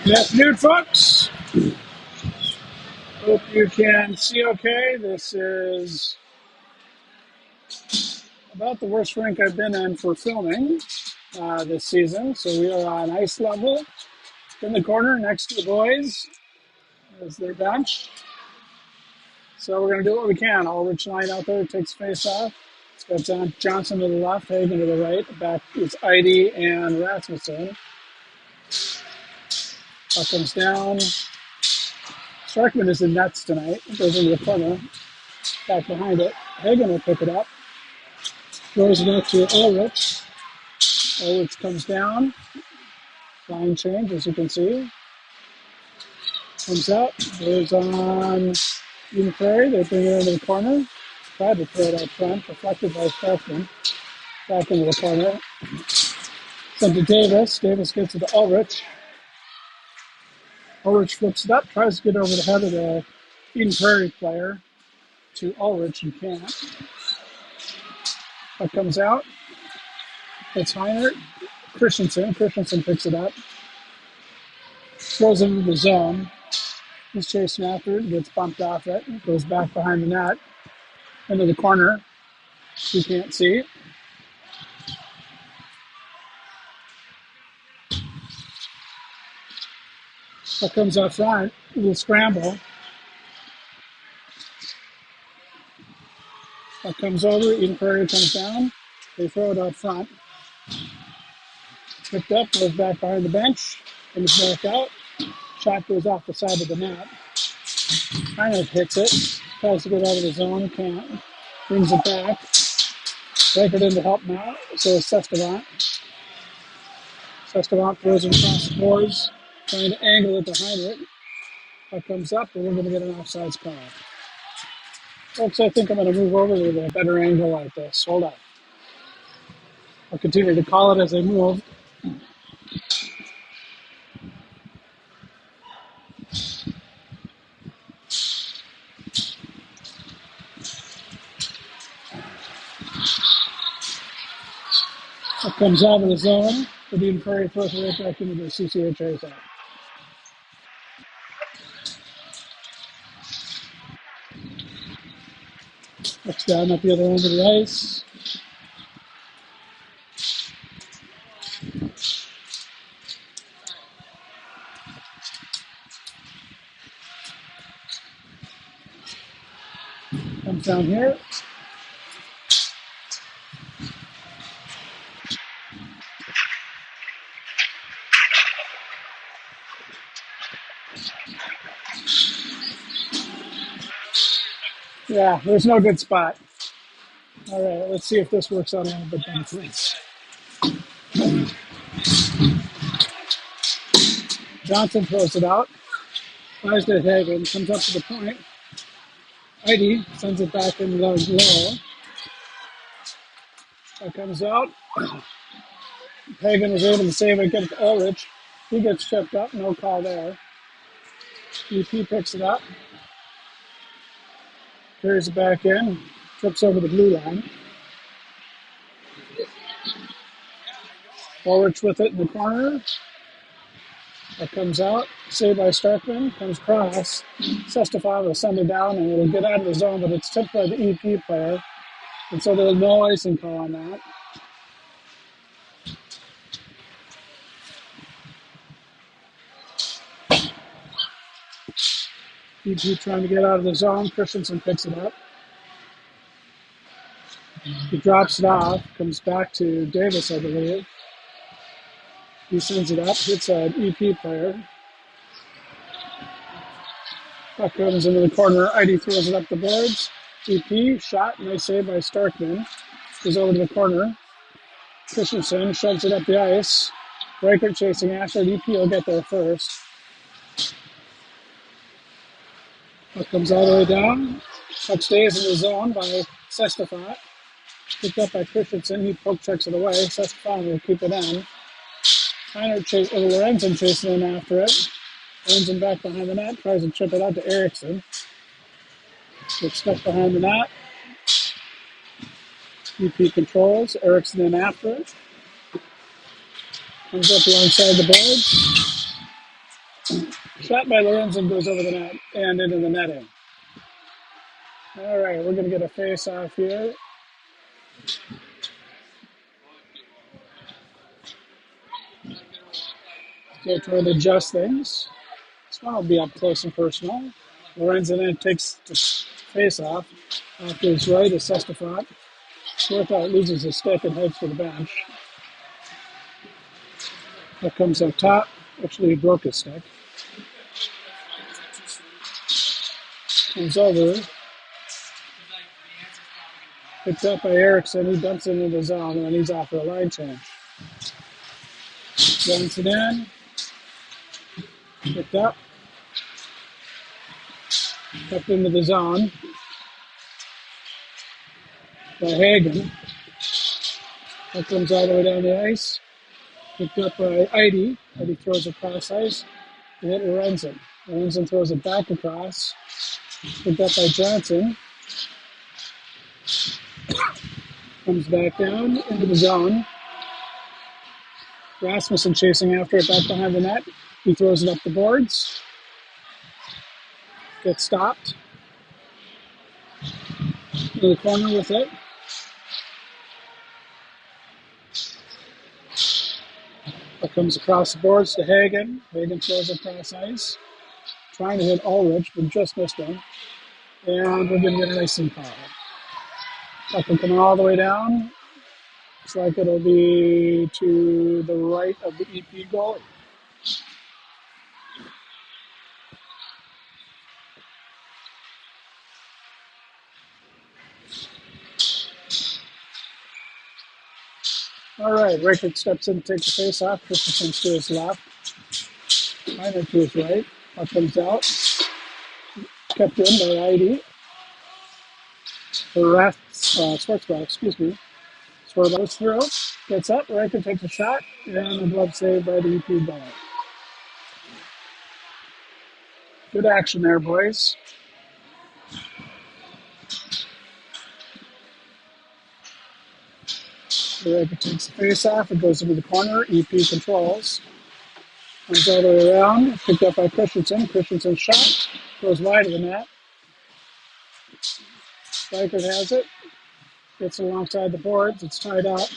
Good afternoon, folks. Hope you can see okay. This is about the worst rink I've been in for filming this season. So we are on ice level in the corner next to the boys as their bench. So we're going to do what we can. Ulrich line out there takes face off. It's got Johnson to the left, Hagen to the right. Back is Eide and Rasmussen. Puck comes down. Starkman is in nets tonight. It goes into the corner. Back behind it. Hagen will pick it up. Throws it out to Ulrich. Ulrich comes down. Line change, as you can see. Comes out. Goes on Prairie. They bring it into the corner. Tried to throw it out front. Deflected by Starkman. Back into the corner. Sent to Davis. Davis gets it to Ulrich. Ulrich flips it up. Tries to get over the head of the Eden Prairie player to Ulrich and can't. That comes out. It's Heinert. Christensen picks it up. Throws it into the zone. He's chasing after it. Gets bumped off it. Goes back behind the net. Into the corner. You can't see it. That comes out front. A little scramble. That comes over. Eden Prairie comes down. They throw it out front. Picked up. Goes back behind the bench. Comes back out. Shot goes off the side of the net. Kind of hits it. Tries to get out of the zone. Can't. Brings it back. Breaker in to help him out. So is Sestevant. Sestevant throws it across the boards. Trying to angle it behind it. That comes up, and we're going to get an offsides call. Folks, I think I'm going to move over to a better angle like this. Hold on. I'll continue to call it as I move. That comes out of the zone. The Eden Prairie throws it right back into the CCHA zone. Looks down at the other end of the ice. Comes down here. Yeah, there's no good spot. All right, let's see if this works out a little bit better, please. Johnson throws it out. Flies to Hagen. Comes up to the point. Eide sends it back in low. That comes out. Hagen is able to save it, get it to Ulrich. He gets tripped up, no call there. EP picks it up. Carries it back in. Trips over the blue line. Ulrich with it in the corner. That comes out. Saved by Starkman. Comes across. Sestefan will send it down and it'll get out of the zone, but it's tipped by the EP player. And so there's no icing call on that. EP trying to get out of the zone. Christensen picks it up. He drops it off. Comes back to Davis, I believe. He sends it up. Hits an EP player. Puck comes into the corner. Eide throws it up the boards. EP shot. Nice save by Starkman. Goes over to the corner. Christensen shoves it up the ice. Breaker chasing Ashford. EP will get there first. Puck comes all the way down. Puck stays in the zone by Sestefan. Picked up by Christensen. He poke checks it away. Sestefan will keep it in. Lorenzen chasing in after it. Lorenzen back behind the net. Tries to chip it out to Eriksson. Gets stuck behind the net. EP controls. Eriksson in after it. Comes up alongside the boards. Shot by Lorenzen goes over the net and into the netting. All right, we're going to get a face off here. Still trying to adjust things. This one will be up close and personal. Lorenzen then takes the face off. Off to his right is Sestafont. Swarthout loses his stick and heads for the bench. That comes up top. Actually, he broke his stick. Comes over. Picked up by Erickson. He dumps it into the zone, and then he's off for a line change. Johnson in. Picked up. Tucked into the zone by Hagen. That comes all the way down the ice. Picked up by Eide. Eide throws it across ice. And hit Lorenzen. Lorenzen throws it back across. Picked up by Johnson. Comes back down into the zone. Rasmussen chasing after it back behind the net. He throws it up the boards. Gets stopped. In the corner with it. That comes across the boards to Hagen. Hagen throws it across ice. Trying to hit Ulrich, but just missed him. And we're going to get an icing call. Puck coming all the way down. Looks like it'll be to the right of the EP goalie. All right, Rickard steps in to take the face off. Christensen's to his left. Miner to his right. Puck comes out. Kept in by Eide. Schwartzbach, excuse me. Schwartzbach through. Gets up. Rickard takes a shot. And a glove save by the EP goalie. Good action there, boys. Rickard takes the face off. It goes into the corner. EP controls. Comes all the way around. Picked up by Christensen. Christensen's shot. Goes wide of the net. Reichert has it. Gets it alongside the boards. It's tied up.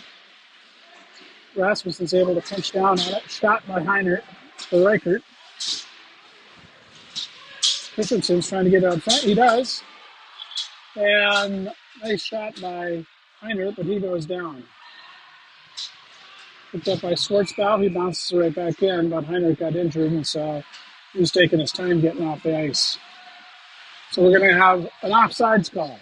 Rasmussen's able to punch down on it. Shot by Heinert for Reichert. Christensen's trying to get it out front. He does. And nice shot by Heinert, but he goes down. Picked up by Schwartzbach. He bounces right back in, but Heinert got injured, and so he was taking his time getting off the ice. So we're going to have an offsides call.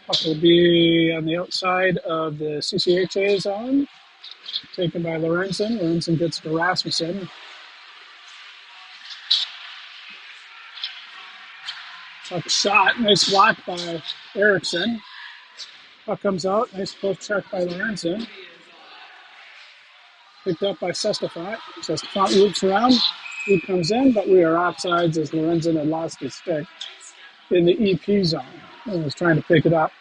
Puck will be on the outside of the CCHA zone, taken by Lorenzen. Lorenzen gets to Rasmussen. Puck shot, nice block by Erickson. Puck comes out, nice close check by Lorenzen. Picked up by Sestafont. Sestafont loops around. Loop comes in, but we are offsides as Lorenzen had lost his stick in the EP zone and was trying to pick it up.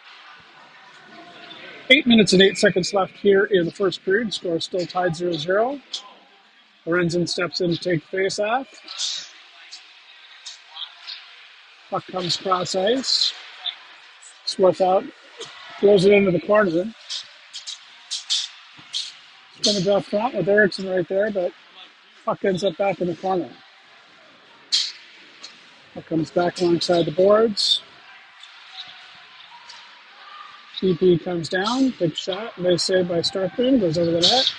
8 minutes and 8 seconds left here in the first period. Score still tied 0-0. Lorenzen steps in to take the face off. Puck comes cross ice. Swarthout throws it into the corner. Scrimmage up front with Erickson right there, but puck ends up back in the corner. Puck comes back alongside the boards. EP comes down, big shot, nice save by Starkman, goes over the net.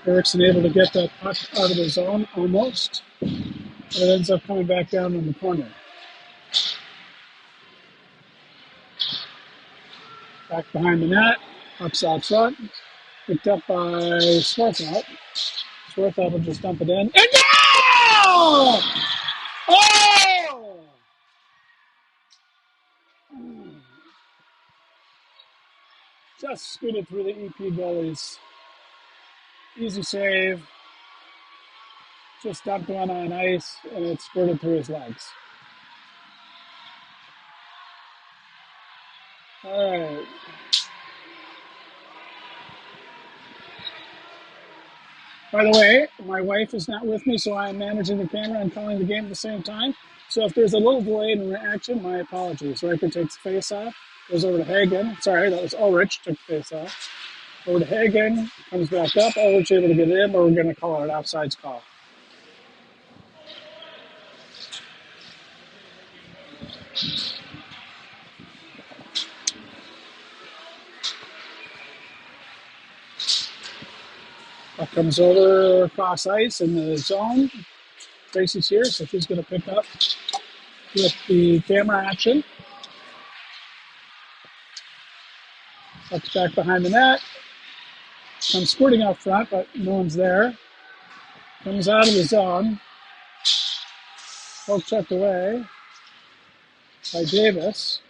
Erickson able to get that puck out of the zone almost, but it ends up coming back down in the corner. Back behind the net, upside front, picked up by Swarthout. Swarthout will just dump it in. And goal! Oh! Just scooted through the EP goalies. Easy save. Just dumped one on ice, and it squirted through his legs. All right. By the way, my wife is not with me, so I am managing the camera and calling the game at the same time. So if there's a little delay in reaction, my apologies. Riker takes the face off, goes over to Hagen. Sorry, that was Ulrich, took the face off. Over to Hagen, comes back up. Ulrich able to get in, but we're going to call it an offsides call. Puck comes over across ice in the zone. Tracy's here, so she's going to pick up with the camera action. Puck's back behind the net. Comes squirting out front, but no one's there. Comes out of the zone. Poke checked away by Davis.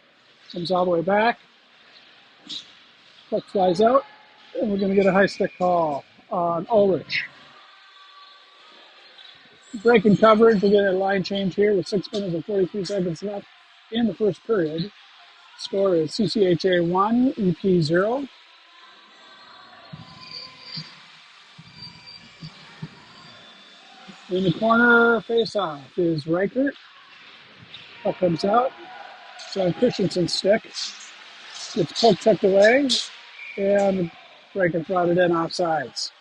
Comes all the way back. Puck flies out, and we're going to get a high stick call on Ulrich. Breaking coverage. We'll get a line change here with 6 minutes and 43 seconds left in the first period. Score is CCHA 1, EP 0. In the corner, face-off is Reichert. Puck comes out. It's on Christensen's stick. It's poke checked away, and Reichert brought it in offsides.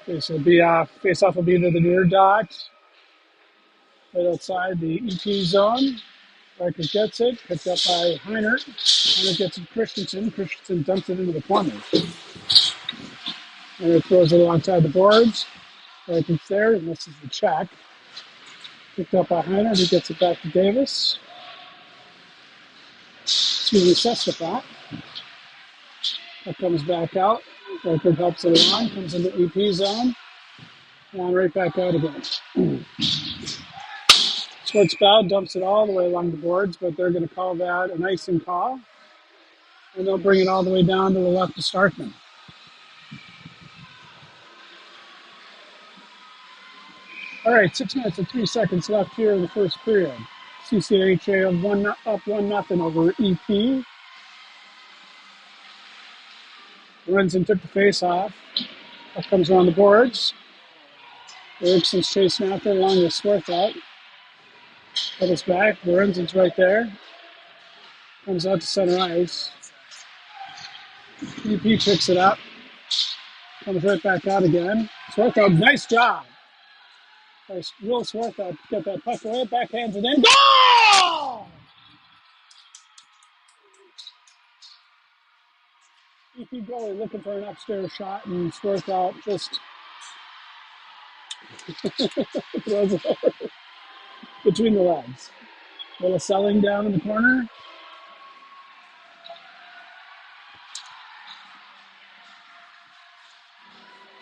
Face-off will be to the near dot, right outside the EP zone. Reichert gets it, picked up by Heinert. Heinert gets it to Christensen. Christensen dumps it into the corner. Heinert throws it alongside the boards. Reichert's there, and this is the check. Picked up by Heinert, he gets it back to Davis. Excuse me, Sestafat. That comes back out. Reichert helps it along, comes into EP zone, and right back out again. Schwartzbau dumps it all the way along the boards, but they're going to call that an icing call, and they'll bring it all the way down to the left to Starkman. All right, 6 minutes and 3 seconds left here in the first period. CCHA up 1-0 over EP. Lorenzen took the face off. That comes around the boards. Ericsson's chasing after along with Swarthout. Got his back. Lorenzen's right there. Comes out to center ice. EP picks it up. Comes right back out again. Swarthout, nice job. Will Swarthout get that puck away, backhands it in. Goal! EP goalie looking for an upstairs shot, and Swarthout just throws it over between the legs. A little selling down in the corner.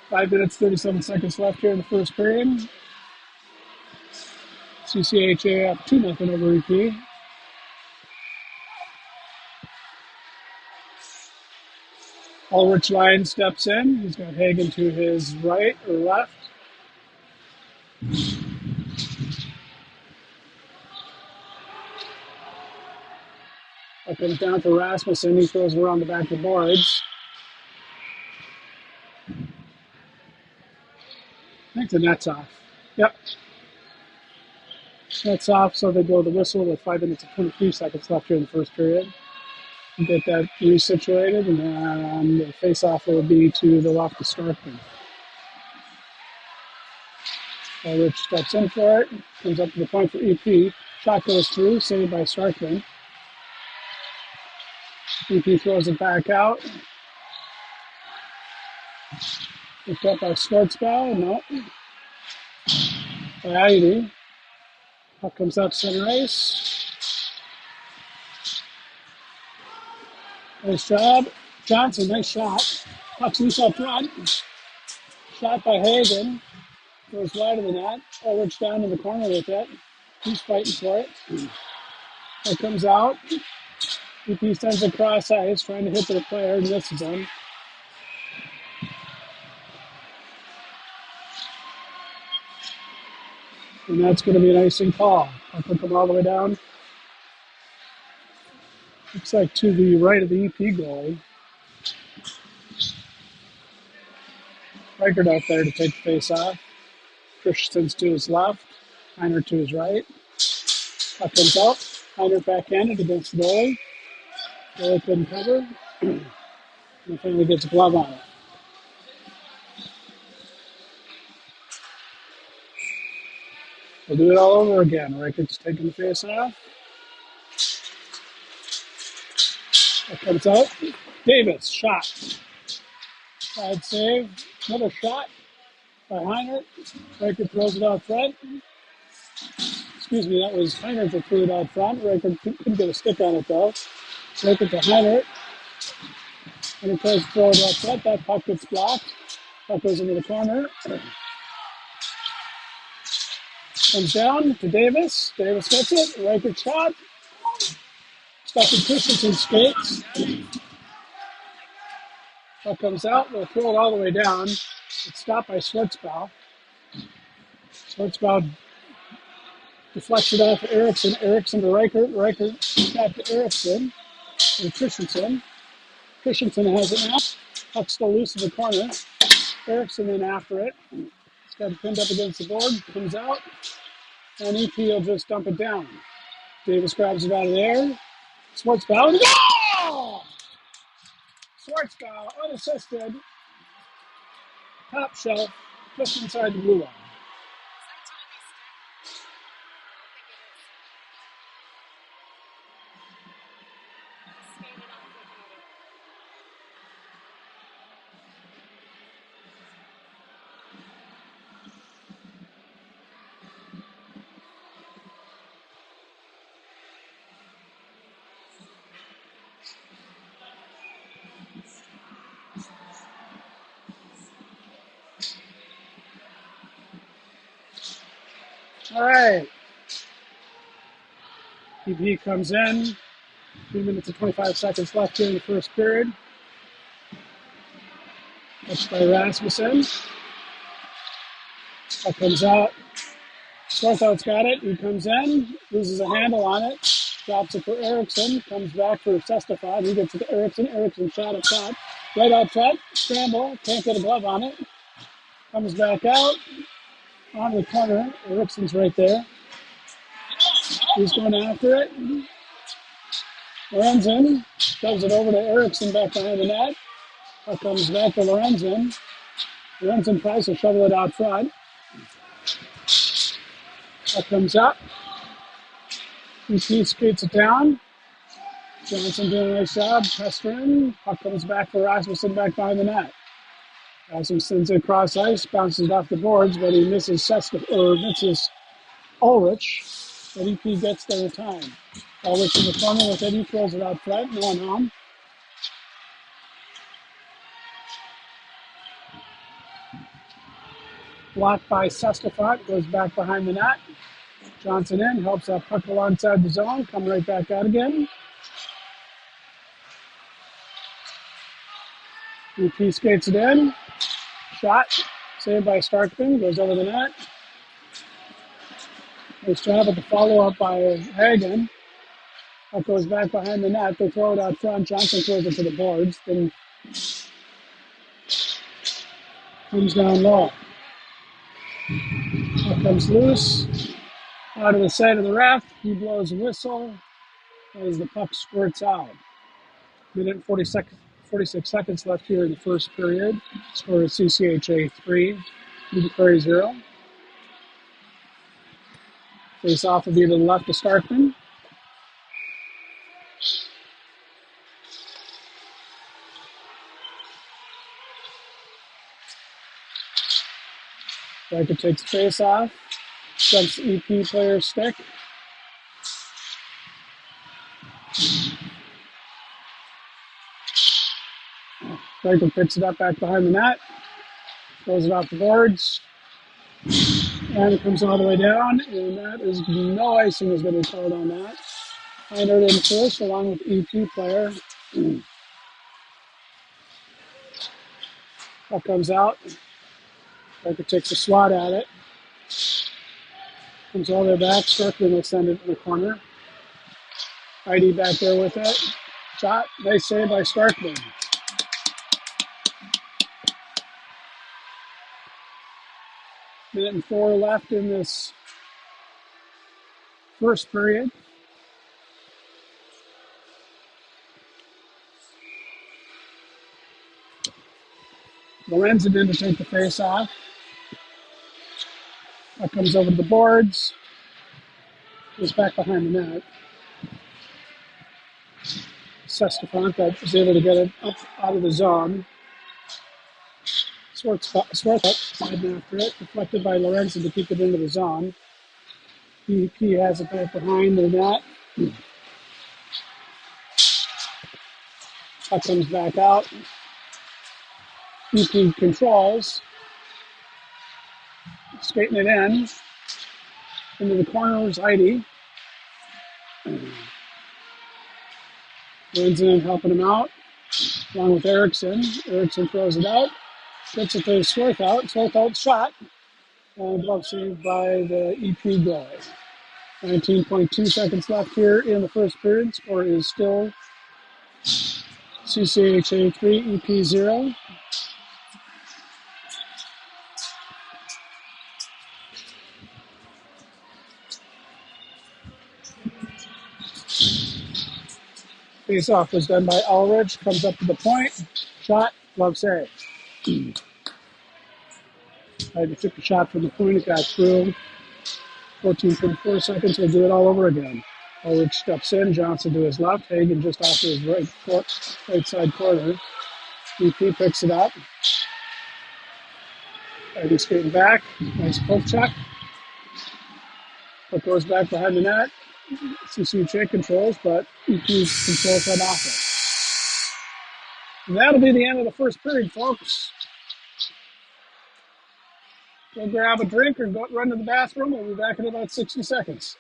Five minutes, 37 seconds left here in the first period. CCHA up 2-0 over EP. Ulrich Line steps in. He's got Hagen to his right or left. That comes down to Rasmussen. He throws around the back of the boards. I think the net's off. Yep. Net's off, so they blow the whistle with 5 minutes and 23 seconds left here in the first period. Get that resituated, and then the face-off will be to the left of Starkman. Rich steps in for it, comes up to the point for EP. Shot goes through, saved by Starkman. EP throws it back out. Picked up by Schwartzbau, no. By Ivy. Puck comes out to center ice. Nice job. Johnson, nice shot. Puck's loose up front. Shot by Hagen. Goes wide of the net. Ulrich down in the corner with it. He's fighting for it. It comes out. EP sends it across ice, trying to hit their player, and misses him. And that's going to be an icing call. I'll put them all the way down. Looks like to the right of the EP goalie. Reichert out there to take the face off. Christensen's to his left. Heiner to his right. Puck comes out. Heiner backhanded against the goalie. Goalie couldn't cover. And finally gets a glove on it. We'll do it all over again. Reichert's taking the face off. That comes out. Davis, shot. Side save. Another shot by Heiner. Reichert throws it out front. Excuse me, that was Heiner that threw it out front. Reichert couldn't get a stick on it though. Reichert to Heiner. And he tries to throw it out front. That puck gets blocked. Puck goes into the corner. Comes down to Davis. Davis gets it. Reichert shot. Stuck in Christensen's skates. Puck comes out. We'll throw it all the way down. It's stopped by Schwartzbaugh. Schwartzbaugh deflects it off Eriksson. Eriksson to Reichert. Reichert back to Eriksson. And Christensen. Christensen has it now. Puck still loose in the corner. Eriksson in after it. It's got it pinned up against the board. Comes out. And EP will just dump it down. Davis grabs it out of there. Schwartzbaugh. Goal! Schwartzbaugh, unassisted. Top shelf. Just inside the blue line. All right. EP comes in. 3 minutes and 25 seconds left here in the first period. Touched by Rasmussen. That comes out. Swarthout's got it. He comes in, loses a handle on it, drops it for Eriksson, comes back for Sestafon. He gets it to Eriksson. Eriksson shot up top. Right out front. Scramble. Can't get a glove on it. Comes back out. On the corner. Eriksson's right there. He's going after it. Lorenzen shoves it over to Eriksson back behind the net. Puck comes back to Lorenzen. Lorenzen tries to shovel it out front. Puck comes up. EP skates it down. Johnson doing a nice job. Pestering. Puck comes back for Rasmussen back behind the net. Rasmussen sends it across ice, bounces it off the boards, but he misses misses Ulrich. But EP gets there in time. Ulrich in the corner with it. He throws it out front. No one home. Blocked by Sestafon. Goes back behind the net. Johnson in. Helps that puck alongside the zone. Come right back out again. EP skates it in. Shot. Saved by Starkman. Goes over the net. Nice job at the follow-up by Hagen. That goes back behind the net. They throw it out front. Johnson throws it to the boards. Then comes down low. That comes loose. Out of the side of the ref. He blows a whistle as the puck squirts out. Minute 46 seconds left here in the first period. Score is CCHA 3, Prairie 0. Face off will be to the left of Starkman. Riker takes the face off. Jumps EP player's stick. Riker picks it up back behind the net. Throws it off the boards. And it comes all the way down. And that is no icing is going to be called on that. Heiner in first along with EP player. That comes out. Riker takes a swat at it. Comes all the way back. Starkman will send it in the corner. ID back there with it. Shot. Nice save by Starkman. Minute and 4 left in this first period. Lorenzen in to take the face off. That comes over to the boards. Goes back behind the net. Sestafranca is able to get it up out of the zone. Swartz up, sliding after it. Deflected by Lorenzen to keep it into the zone. EP has it back behind the net. Puck comes back out. EP controls. Straighten it in. Into the corner is Heidi. Lorenzen helping him out, along with Erickson. Erickson throws it out. Gets it to Swarthout. Swarthout shot. And glove saved by the EP goalie. 19.2 seconds left here in the first period. Score is still CCHA 3, EP 0. Face-off was done by Ulrich. Comes up to the point. Shot. Glove save. I took the shot from the point. It got through. 14.4 seconds. We'll do it all over again. Ulrich steps in. Johnson to his left. Hagen just off to his right side corner. EP picks it up. Hagen skating back. Nice poke check. Puck goes back behind the net. CCHA controls, but EP controls right off it. And that'll be the end of the first period, folks. Go grab a drink or go run to the bathroom. We'll be back in about 60 seconds.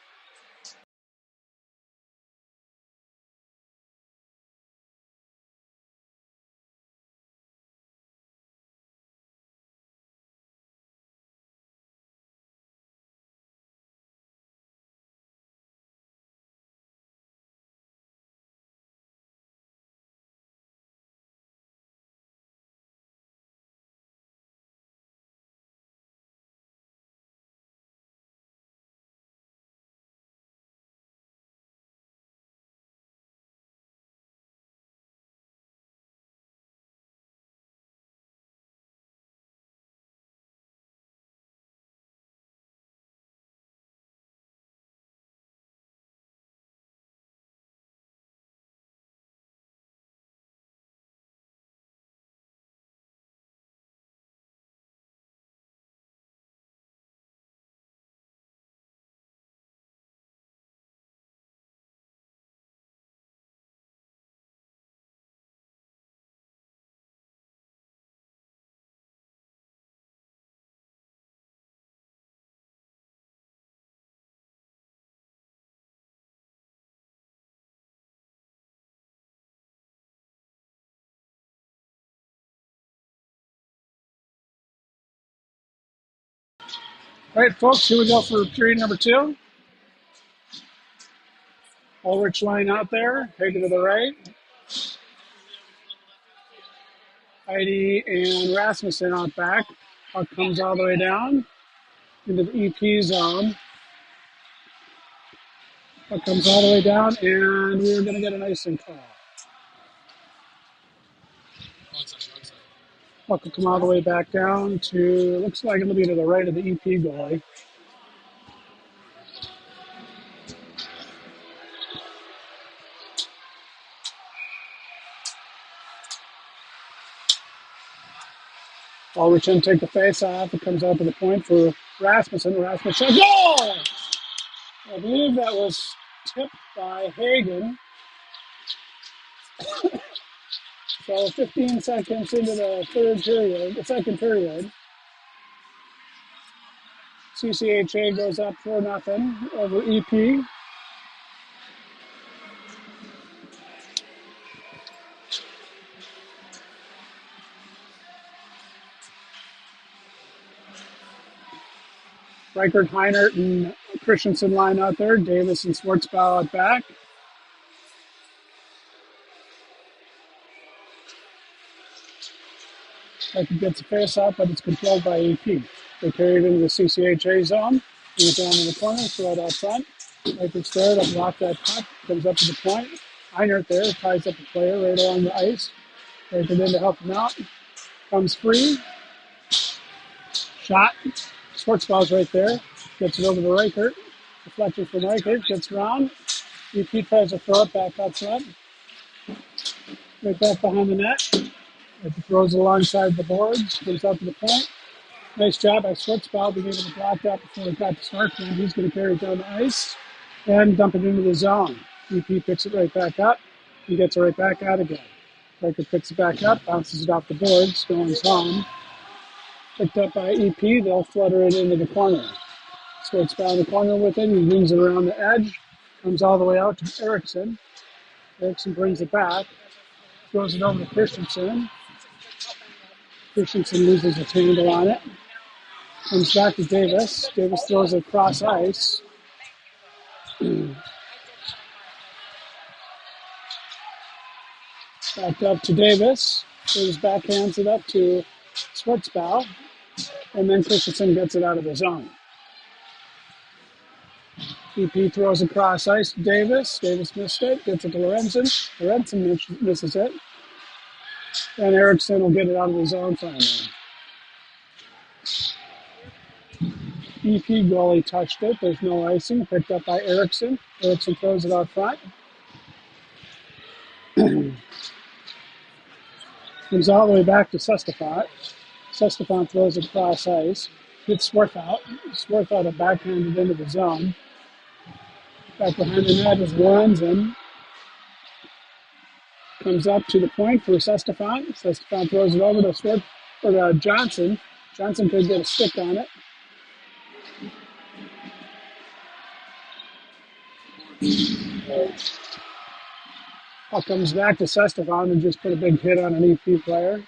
All right, folks, here we go for period number 2. Ulrich line out there, Hagen to the right. Heidi and Rasmussen out back. Puck comes all the way down into the EP zone. Puck comes all the way down, and we're going to get an icing call. Puck will come all the way back down to, looks like it'll be to the right of the EP goalie. Ulrich take the face off. It comes out to the point for Rasmussen. Rasmussen, goal! I believe that was tipped by Hagen. So 15 seconds into the second period, CCHA goes up 4-0 over EP. Reichert, Heinert, and Christensen line out there. Davis and Schwartzbauer out back. Like it gets a face off, but it's controlled by EP. They carry it into the CCHA zone. Bring it down in the corner, throw it out front. Like it's there to block that puck. Comes up to the point. Einert there ties up the player right along the ice. Right it in to help him out. Comes free. Shot. Schwartzbauer's right there. Gets it over to Reichert. Deflected from Reichert. Gets around. EP tries to throw it back out front. Right back behind the net. It throws it alongside the boards. Comes up to the point. Nice job by Schwartzbauer being able to block that before it got to Starkman. He's going to carry it down the ice and dump it into the zone. EP picks it right back up. He gets it right back out again. Reichert picks it back up, bounces it off the boards, going home. Picked up by EP, they'll flutter it into the corner. Schwartzbauer in the corner with it, he moves it around the edge, comes all the way out to Eriksson. Eriksson brings it back, throws it over to Christensen. Christensen loses his handle on it. Comes back to Davis. Davis throws it across ice. Back up to Davis. Davis backhands it up to Schwartzbauer. And then Christensen gets it out of the zone. EP throws across ice to Davis. Davis missed it. Gets it to Lorenzen. Lorenzen misses it. And Eriksson will get it out of the zone finally. EP goalie touched it. There's no icing. Picked up by Eriksson. Eriksson throws it out front. Comes all the way back to Sestafant. Sestafant throws it across ice. Gets Swarthout. Swarthout a backhanded into the zone. Back behind the net is Lorenzen. Comes up to the point for Sestafant. Sestafant throws it over to Johnson. Johnson could get a stick on it. Puck comes back to Sestafant and just put a big hit on an EP player.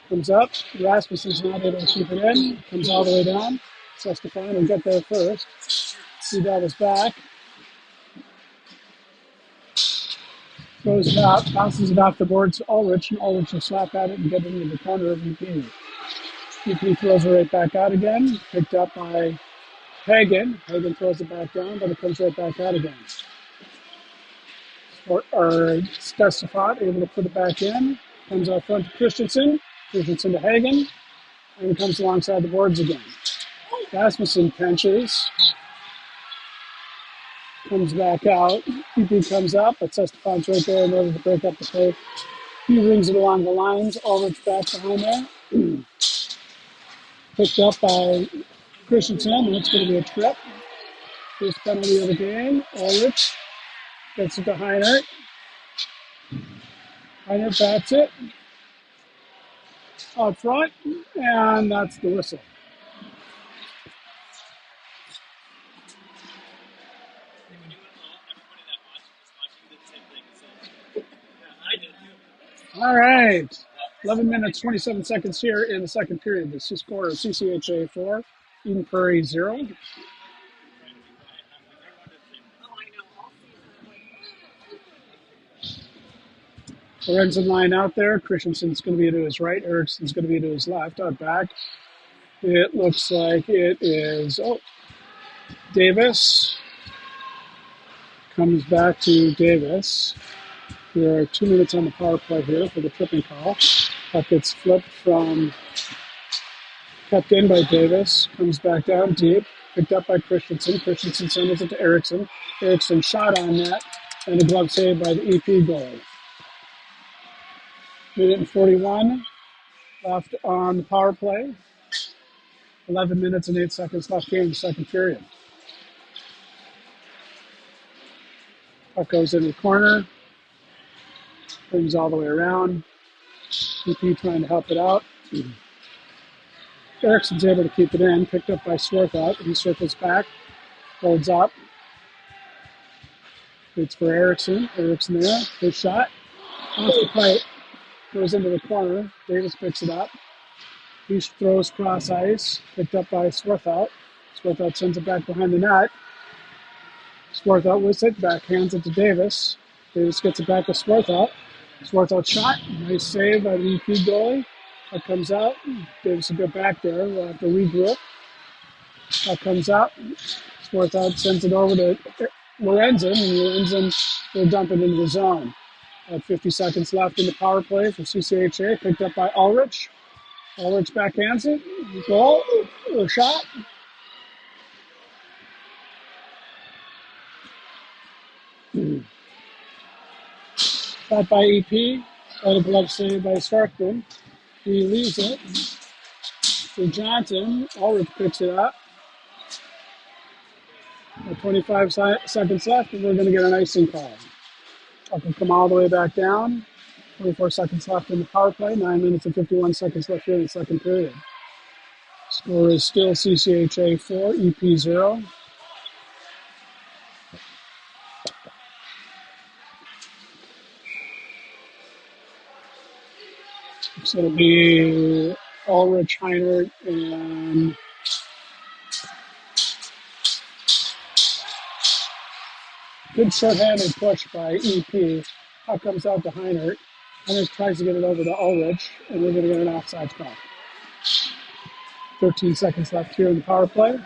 Comes up. Rasmussen's not able to keep it in. Comes all the way down. Sestafant will get there first. Seadow is back. Throws it out. Bounces it off the boards to Ulrich. And Ulrich will slap at it and get it into the corner of EP. EP throws it right back out again. Picked up by Hagen. Hagen throws it back down, but it comes right back out again. Or Sestafant able to put it back in. Comes out front to Christensen. Christensen to Hagen. And it comes alongside the boards again. Rasmussen pinches. Comes back out. EP comes up, but Sestafant's right there in order to break up the play. He rings it along the lines. Ulrich back behind there. Picked up by Christensen, and it's going to be a trip. First penalty of the game. Ulrich gets it to Heinert. Heinert bats it out front, and that's the whistle. All right. 11 minutes, 27 seconds here in the second period. The score is CCHA 4, Eden Prairie 0. Lorenzen line out there. Christensen's going to be to his right. Eriksson's going to be to his left. Out back. It looks like it is, Davis. Comes back to Davis. There are 2 minutes on the power play here for the tripping call. Puck gets flipped kept in by Davis. Comes back down deep. Picked up by Christensen. Christensen sends it to Eriksson. Eriksson shot on net. And a glove save by the EP goalie. Minute and 41 left on the power play. 11 minutes and 8 seconds left here in the second period. Puck goes in the corner. Brings all the way around. EP trying to help it out. Eriksson's able to keep it in. Picked up by Swarthout. He circles back. Holds up. Waits for Eriksson. Eriksson there. Good shot. Off the plate. Goes into the corner. Davis picks it up. He throws cross ice. Picked up by Swarthout. Swarthout sends it back behind the net. Swarthout with it, backhands it to Davis. Davis gets it back to Swarthout. Swarthout shot, nice save by the EP goalie. That comes out. Davis will get back there. We'll have to regroup. That comes out. Swarthout sends it over to Lorenzen, and Lorenzen will dump it into the zone. 50 seconds left in the power play for CCHA, picked up by Ulrich. Ulrich backhands it. Goal or shot. Shot by EP. Out of glove save by Starkman. He leaves it for Johnson. Ulrich picks it up. 25 seconds left, and we're going to get an icing call. Up and come all the way back down. 24 seconds left in the power play. 9 minutes and 51 seconds left here in the second period. Score is still CCHA 4, EP 0. So it'll be Ulrich, Heinert, and good short-handed push by EP. Puck comes out to Heinert. Heinert tries to get it over to Ulrich, and we're going to get an offside call. 13 seconds left here in the power play.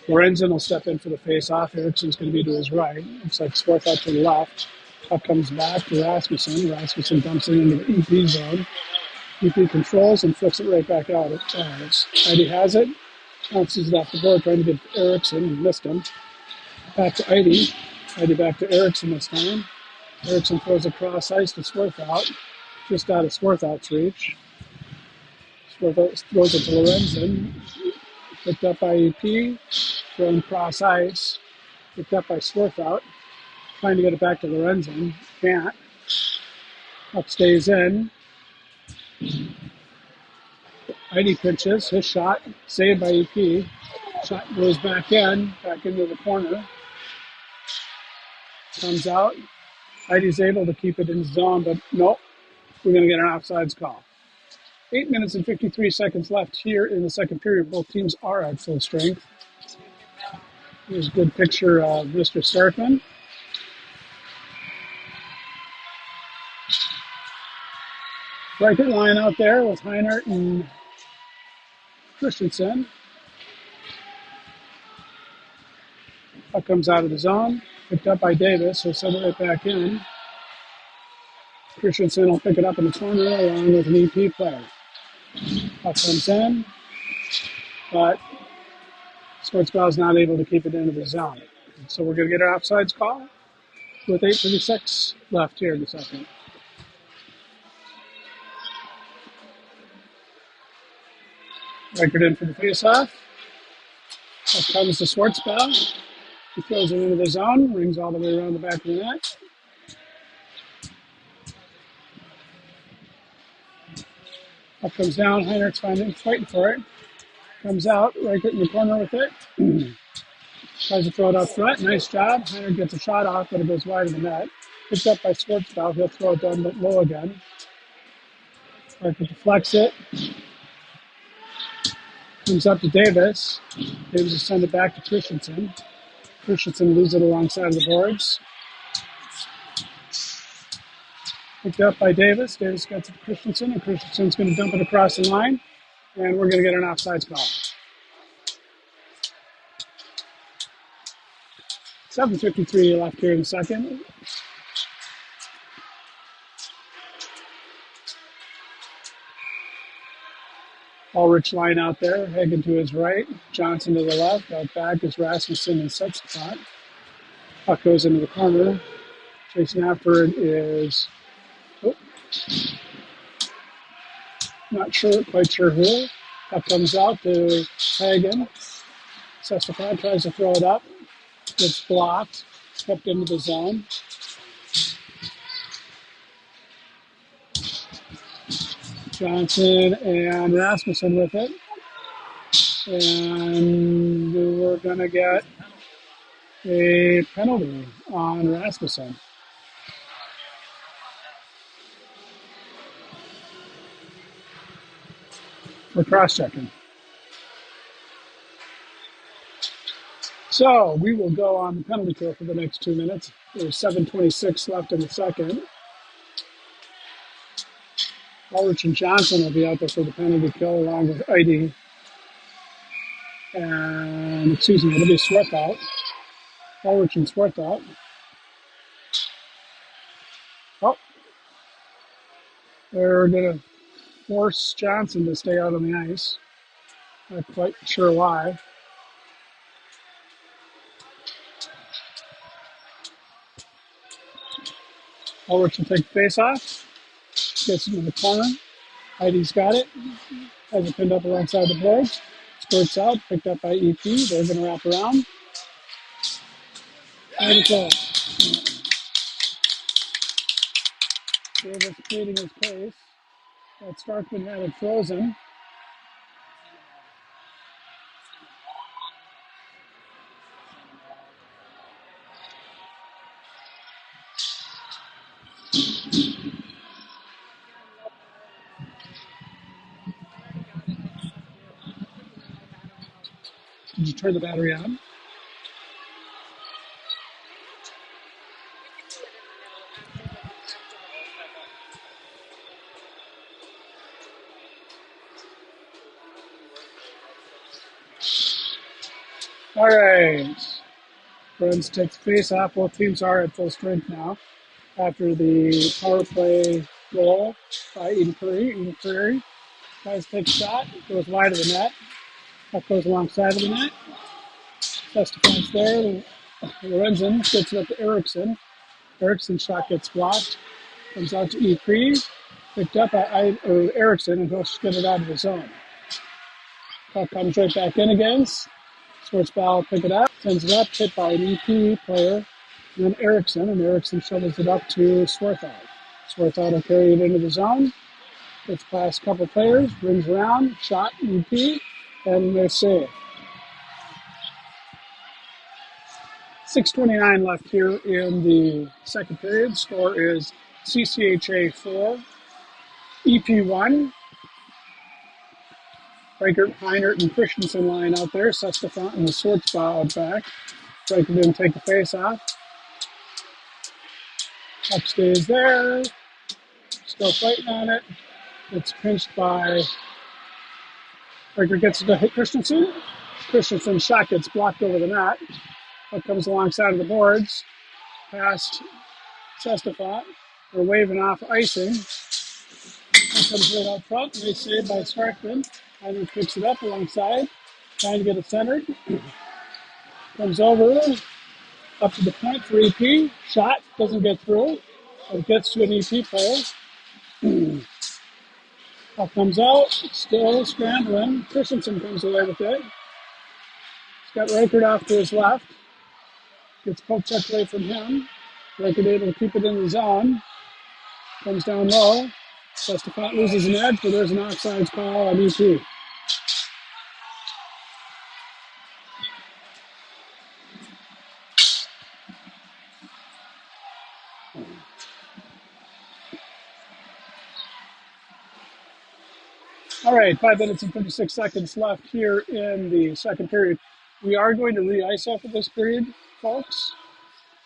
Lorenzen will step in for the face-off. Ericsson's going to be to his right. Looks like Swarthout to the left. Puck comes back to Rasmussen. Rasmussen dumps it into the EP zone. EP controls and flips it right back out. Heidi has it. Bounces it off the board, trying to get Eriksson. Missed him. Back to Heidi. Heidi back to Eriksson this time. Eriksson throws across ice to Swarthout. Just out of Swarthout's reach. Swarthout throws it to Lorenzen. Picked up by EP. Thrown cross ice. Picked up by Swarthout. Trying to get it back to Lorenzen. Can't. Puck stays in. Heidi pinches. His shot. Saved by EP. Shot goes back into the corner. Comes out. Heidi's able to keep it in zone, but nope. We're going to get an offsides call. 8 minutes and 53 seconds left here in the second period. Both teams are at full strength. Here's a good picture of Mr. Starkman. Breaker line out there with Heinert and Christensen. Puck comes out of the zone. Picked up by Davis. He'll send it right back in. Christensen will pick it up in the corner along with an EP player. Puck comes in, but Sportsball is not able to keep it into the zone. So we're going to get an offsides call with 8:36 left here in the second. Reichert in for the faceoff. Puck comes to Schwartzbell. He throws it into the zone, rings all the way around the back of the net. Puck comes down, Heinert's fighting for it. Comes out, Reichert in the corner with it. Tries to throw it up front, nice job. Heinert gets a shot off, but it goes wide of the net. Picked up by Schwartzbell, he'll throw it down low again. Reichert deflects it. Comes up to Davis. Davis will send it back to Christensen. Christensen loses it alongside of the boards. Picked up by Davis. Davis gets it to Christensen, and Christensen's going to dump it across the line, and we're going to get an offsides call. 7:53 left here in the second. Ulrich line out there, Hagen to his right, Johnson to the left. Out back is Rasmussen and set spot. Puck goes into the corner. Chasing after it is, quite sure who. Puck comes out to Hagen. Sestafan tries to throw it up. Gets blocked. Kept into the zone. Johnson and Rasmussen with it. And we're going to get a penalty on Rasmussen. We're cross-checking. So we will go on the penalty kill for the next 2 minutes. There's 7:26 left in the second. Ulrich and Johnson will be out there for the penalty kill along with Heidi. And, excuse me, it'll be Swarthout. Ulrich and Swarthout. Oh, they're going to force Johnson to stay out on the ice. Not quite sure why. Ulrich will take the face off. Gets it in the corner. Heidi's got it. Has it pinned up alongside the boards. Squirts out. Picked up by EP. They're going to wrap around. And it's all. Davis creating his pace. That Starkman had it frozen. Did you turn the battery on? All right. Bruins takes face off. Both teams are at full strength now after the power play goal by Eden Prairie. Eden Prairie tries to take a shot. Goes wide of the net. That goes alongside of the net. Best defense there. Lorenzen gets it up to Erickson. Erickson's shot gets blocked. Comes out to E. Cree. Picked up by Erickson, and he'll get it out of the zone. Puck comes right back in again. Schwartzbauer will pick it up. Sends it up. Hit by an EP player. And then Erickson. And Erickson shovels it up to Swarthout. Swarthout will carry it into the zone. Gets past a couple players. Rings around. Shot. EP. And they're safe. 6:29 left here in the second period. Score is CCHA 4, EP 1. Reichert, Heinert, and Christensen line out there. Sestefant and the Swartzbau out back. Reichert didn't take the face off. Puck stays there. Still fighting on it. It's pinched by Reichert gets it to hit Christensen. Christensen's shot gets blocked over the net. Puck comes alongside of the boards. Past Sestefant. They're waving off icing. That comes right out front. Nice save by Starkman. Heinrich picks it up alongside. Trying to get it centered. Comes over. Up to the point for EP. Shot. Doesn't get through. It gets to an EP player. Puck comes out. Still scrambling. Christensen comes away with it. He's got Reichert off to his left. Gets poke check away from him. Reichert able to keep it in the zone. Comes down low. Sestefant loses an edge, but there's an offsides call on EP. All right, 5 minutes and 56 seconds left here in the second period. We are going to re-ice after this period, folks.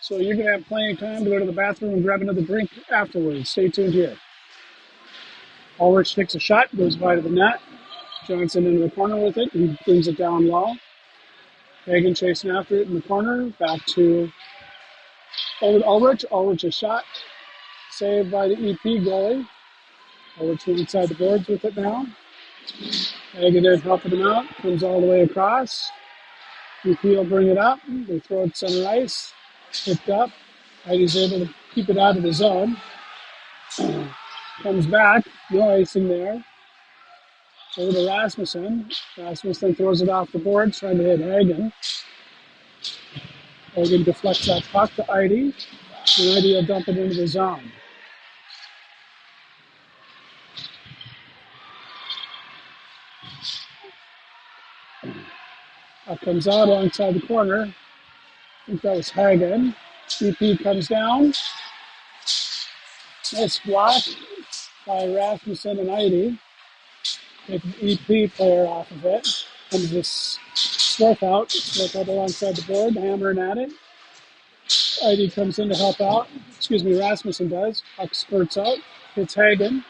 So you're going to have plenty of time to go to the bathroom and grab another drink afterwards. Stay tuned here. Ulrich takes a shot, goes wide of the net. Johnson into the corner with it. He brings it down low. Hagen chasing after it in the corner. Back to Ulrich. Ulrich a shot. Saved by the EP goalie. Ulrich inside the boards with it now. Hagen there helping him out. Comes all the way across. EP will bring it up. They throw it center ice. Picked up. Heidi's able to keep it out of the zone. Comes back. No icing there. Over to Rasmussen. Rasmussen throws it off the board, trying to hit Hagen. Hagen deflects that puck to Heidi. And Heidi will dump it into the zone. Puck comes out alongside the corner. I think that was Hagen. EP comes down. Nice block by Rasmussen and Heidi. Take an EP player off of it. Comes this Swarth out alongside the board, hammering at it. ID comes in to help out. Excuse me, Rasmussen does. Puck spurts out. Hits Hagen.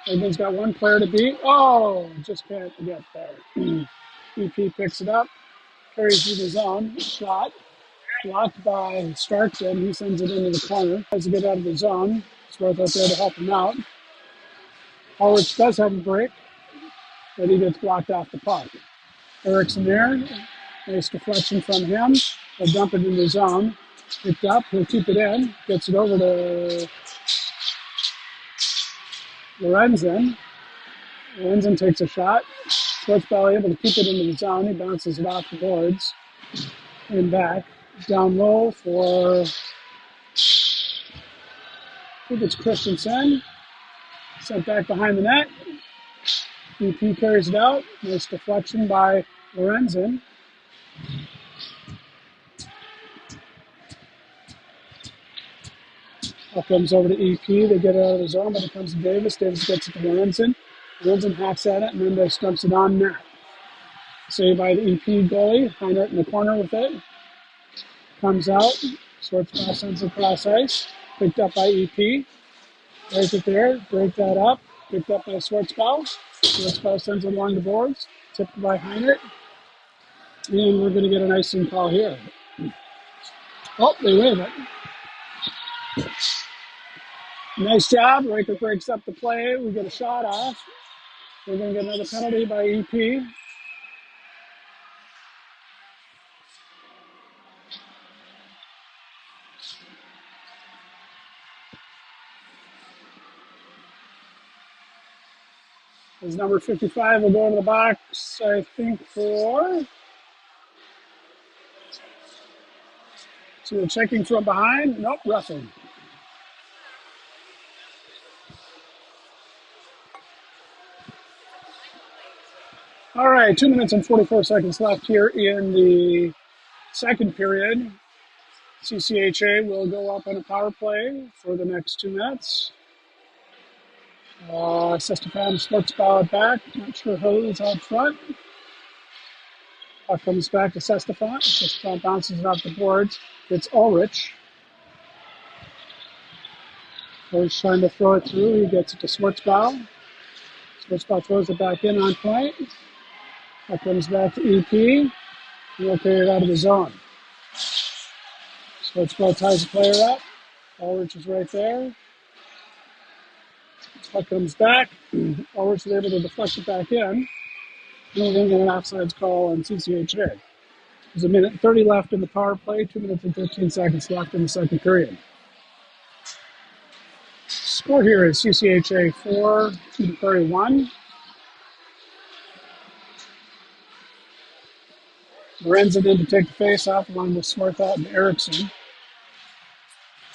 Hagen's got one player to beat. Oh, just can't get there. EP picks it up. Carries through the zone. Shot. Blocked by Starkton. He sends it into the corner. Tries to get out of the zone. Swarth out there to help him out. Howard does have a break, but he gets blocked off the puck. Erickson there. Nice deflection from him. They'll dump it in the zone. Picked up. He'll keep it in. Gets it over to Lorenzen. Lorenzen takes a shot. Schwartzball able to keep it into the zone. He bounces it off the boards. And back. Down low for, I think it's Christensen. Sent back behind the net. BP carries it out. Nice deflection by Lorenzen. Ball comes over to EP. They get it out of the zone, but it comes to Davis. Davis gets it to Lorenzen. Lorenzen hacks at it, and then they stumps it on net. Saved by the EP goalie. Heinert in the corner with it. Comes out. Schwartzball sends it across ice. Picked up by EP. Right it there. Break that up. Picked up by Schwartzball. Schwartzball sends it along the boards. Tipped by Heinert. And we're going to get an icing call here. Oh, they wave it. Nice job. Raker breaks up the play. We get a shot off. We're going to get another penalty by EP. His number 55 will go to the box, I think, for... So they're checking from behind. Nope, roughing. All right, 2 minutes and 44 seconds left here in the second period. CCHA will go up on a power play for the next 2 minutes. Sestefan Schwartzball back. Not sure who's out front. Puck comes back to Sestefan. Sestefan bounces it off the boards. It's Ulrich. Ulrich trying to throw it through. He gets it to Schwartzball. Schwartzball throws it back in on point. Puck comes back to EP. He'll carry it out of the zone. Schwartzball ties the player up. Ulrich is right there. Puck comes back. Ulrich is able to deflect it back in. And we're going to get an offsides call on CCHA. There's a minute 30 left in the power play, 2 minutes and 15 seconds left in the second period. Score here is CCHA 4, Prairie 1. Lorenzen in to take the face-off along with Swarthout and Erickson.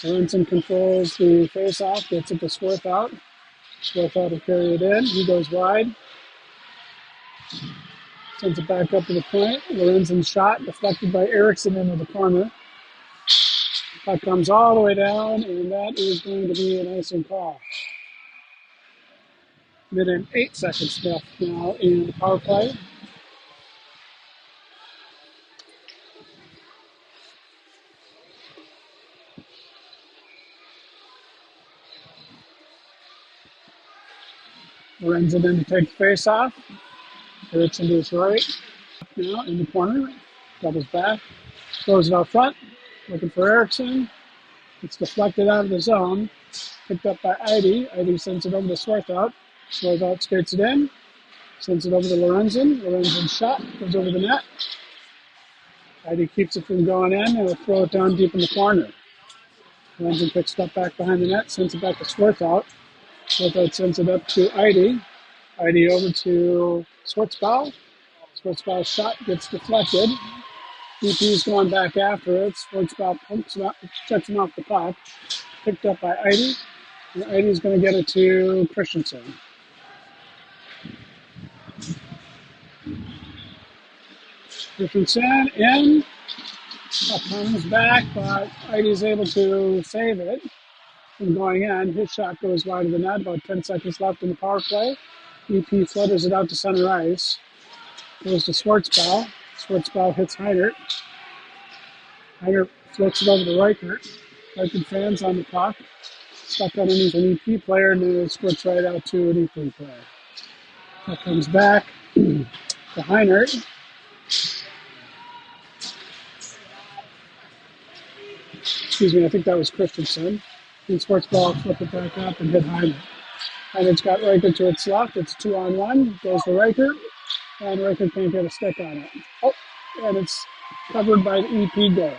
Lorenzen controls the face-off, gets it to Swarthout. Swarthout will carry it in. He goes wide. Sends it back up to the point. Lorenzen's shot deflected by Erickson into the corner. Puck comes all the way down, and that is going to be an icing call. Minute and 8 seconds left now in the power play. Lorenzen in to take the face off. Erickson to his right. Now in the corner. Doubles back. Throws it out front. Looking for Erickson. It's deflected out of the zone. Picked up by Eide. Eide sends it over to Swarthout. Swarthout skates it in. Sends it over to Lorenzen. Lorenzen's shot goes over the net. Eide keeps it from going in and will throw it down deep in the corner. Lorenzen picks it up back behind the net. Sends it back to Swarthout. Swarthout sends it up to Eide. Eide over to Schwartzball. Schwartzball's shot gets deflected. DP's going back after it. Schwartzball pumps it up, checks him off the puck. Picked up by Eide. And Eide's going to get it to Christensen. Christensen in. Puck comes back, but Eide's able to save it from going in. His shot goes wide of the net. About 10 seconds left in the power play. EP flutters it out to center ice. Goes to Schwartzball. Schwartzball hits Heinert. Heinert floats it over to Reichert. Reichert fans on the puck. Stuck underneath an EP player, and then it squirts right out to an EP player. That comes back to Heinert. Excuse me, I think that was Christensen. And Schwartzball flipped it back up and hit Heinert. Heinert's got Reichert to its left. It's 2-on-1. Goes to Reichert. And Reichert can't get a stick on it. Oh, and it's covered by the EP goal.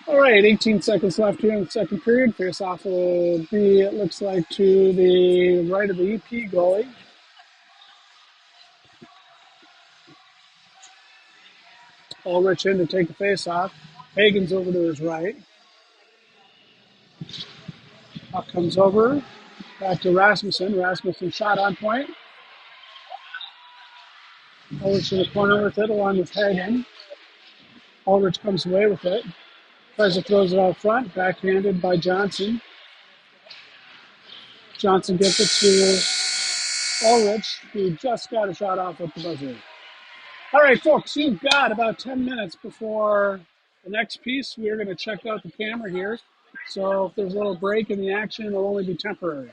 All right, 18 seconds left here in the second period. Face-off will be, it looks like, to the right of the EP goalie. Ulrich in to take the face-off. Hagen's over to his right. Puck comes over. Back to Rasmussen. Rasmussen shot on point. Ulrich in the corner with it along with Hagen. Ulrich comes away with it. Tries to throws it out front. Backhanded by Johnson. Johnson gets it to Ulrich, who just got a shot off at the buzzer. All right, folks, you've got about 10 minutes before the next piece. We're going to check out the camera here. So if there's a little break in the action, it'll only be temporary.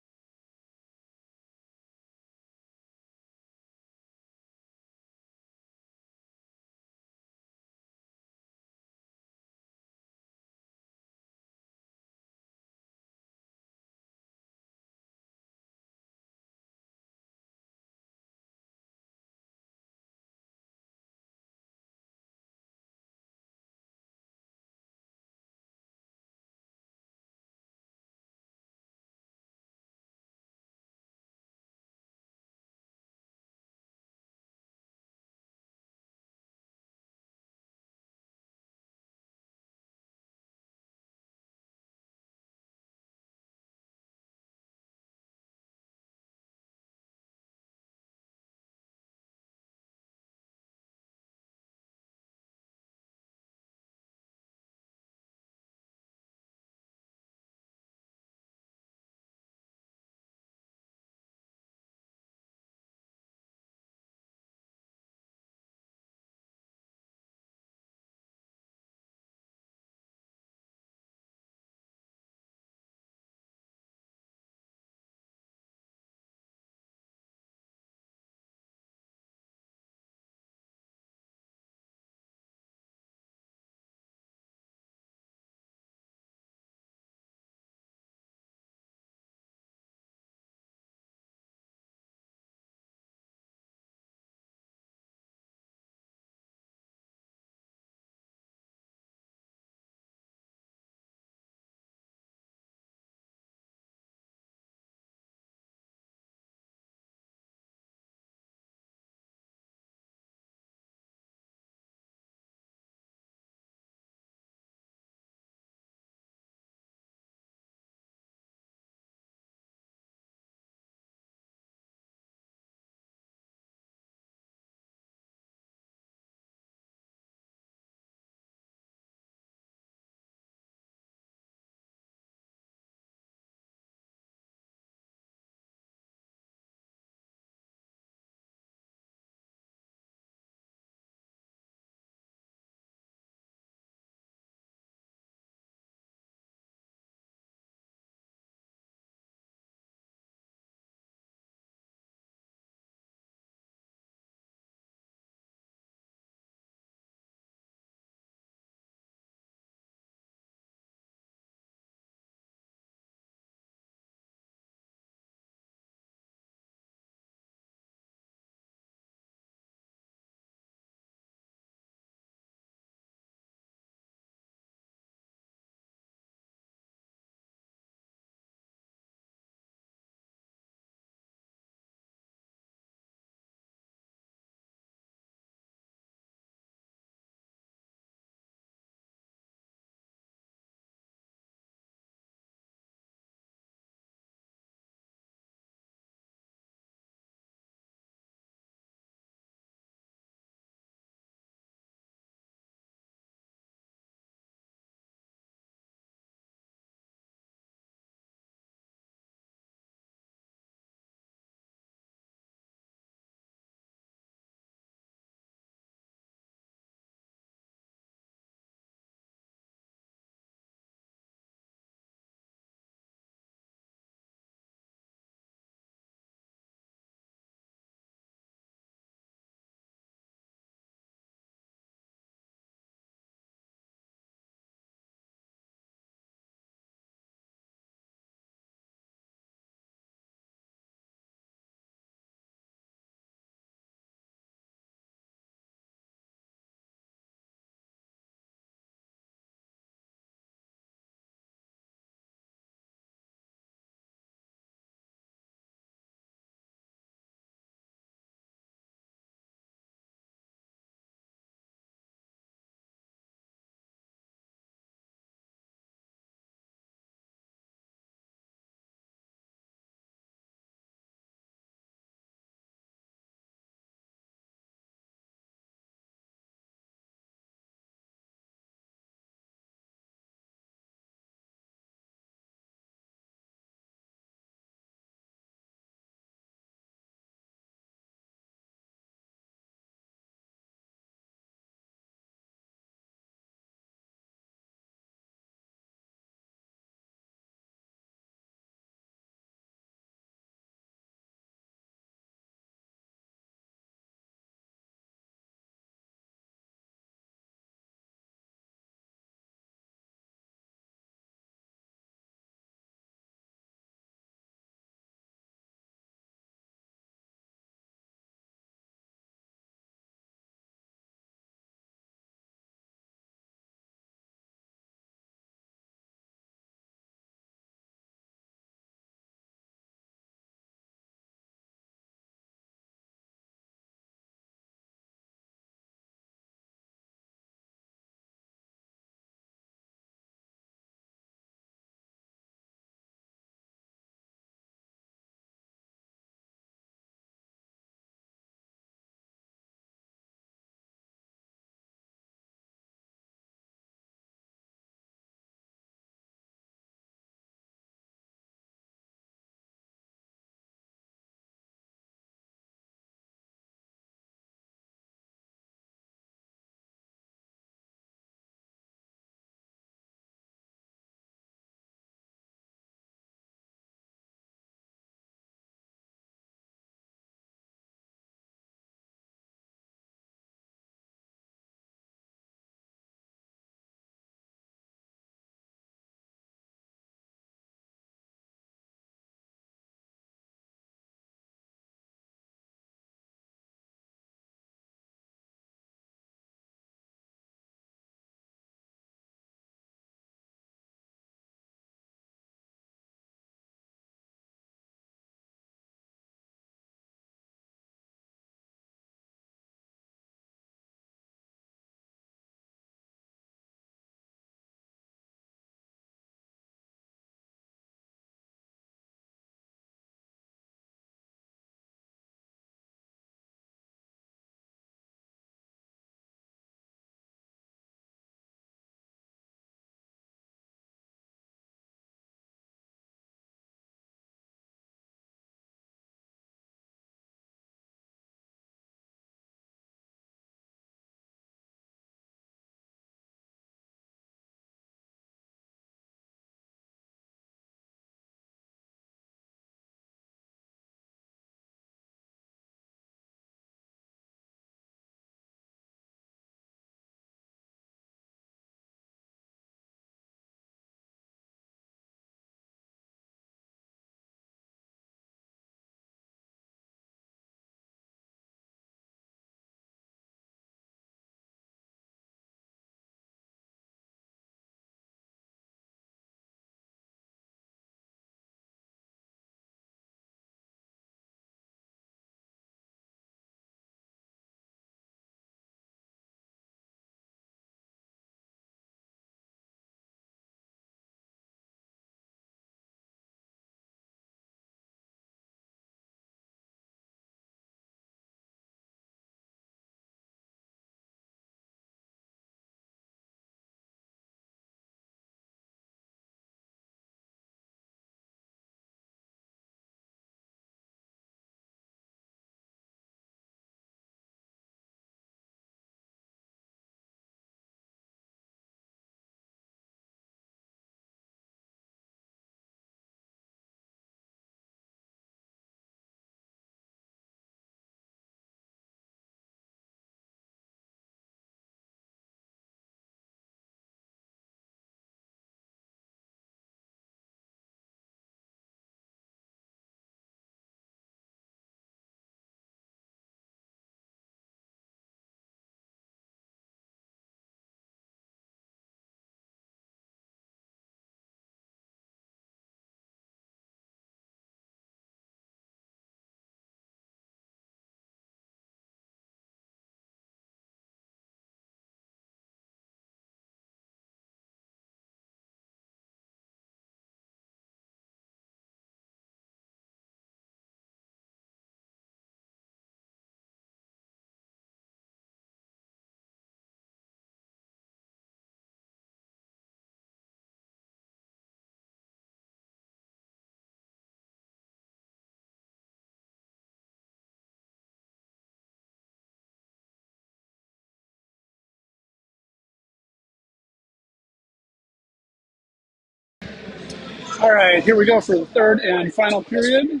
All right, here we go for the third and final period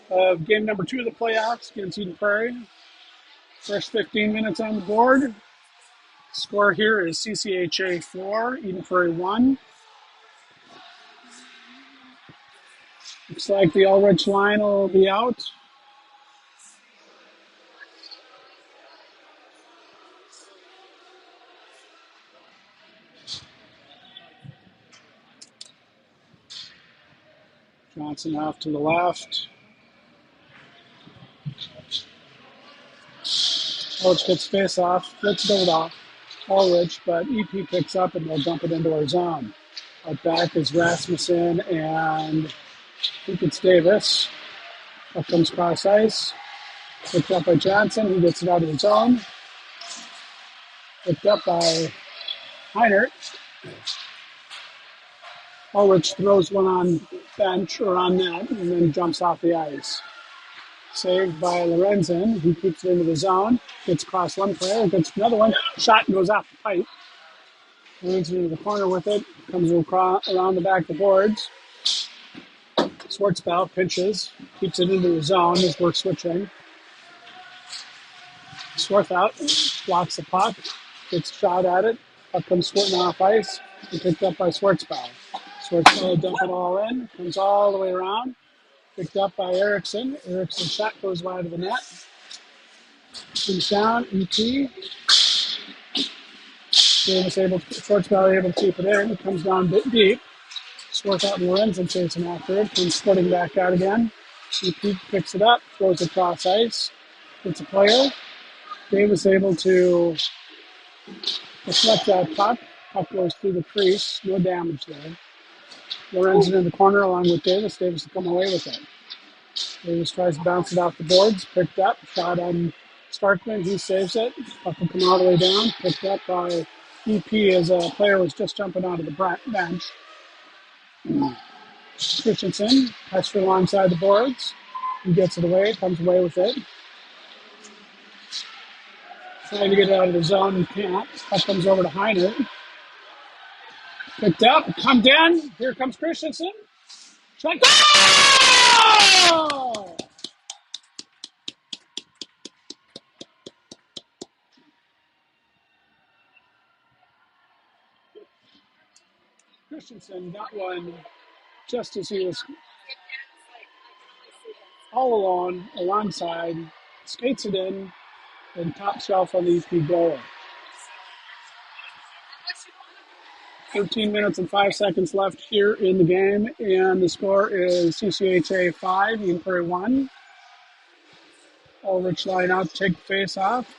of game number 2 of the playoffs against Eden Prairie. First 15 minutes on the board. Score here is CCHA 4, Eden Prairie 1. Looks like the Ulrich line will be out. Johnson off to the left. Ulrich gets face off, flips it over to Ulrich, but EP picks up and they'll dump it into our zone. Out back is Rasmussen and I think it's Davis. Up comes cross ice. Picked up by Johnson. He gets it out of the zone. Picked up by Heinert. Ulrich throws one on bench or on net and then jumps off the ice. Saved by Lorenzen. He keeps it into the zone. Gets across one player. Gets another one. Shot goes off the pipe. Lorenzen into the corner with it. Comes around the back of the boards. Schwartzbell pitches. Keeps it into the zone as we're switching. Swarth out. Blocks the puck. Gets shot at it. Puck comes squirting off ice. And picked up by Schwartzbell. Schwartzbell will dump it all in. Comes all the way around. Picked up by Erickson. Erickson's shot goes wide of the net. Comes down. EP. Schwartzbell able to keep it in. It comes down a bit deep. Swarth out and Lorenzen chasing after it. Comes splitting back out again. EP picks it up. Throws it across ice. Gets a player. Davis able to deflect that puck. Puck goes through the crease. No damage there. Lorenzen in the corner along with Davis. Davis will come away with it. Davis tries to bounce it off the boards. Picked up. Shot on Starkman. He saves it. Puck will come all the way down. Picked up by EP as a player was just jumping onto the bench. Christensen has for alongside the boards. He gets it away. Comes away with it. Trying to get it out of the zone and can't. Puck comes over to Heiner. Picked up. Come down. Here comes Christensen. Shot. Goal! Christensen got one just as he was all alone, alongside, skates it in, and top shelf on the EP goal. 13 minutes and 5 seconds left here in the game, and the score is CCHA 5, Eden Prairie 1. Ulrich line out to take the face off.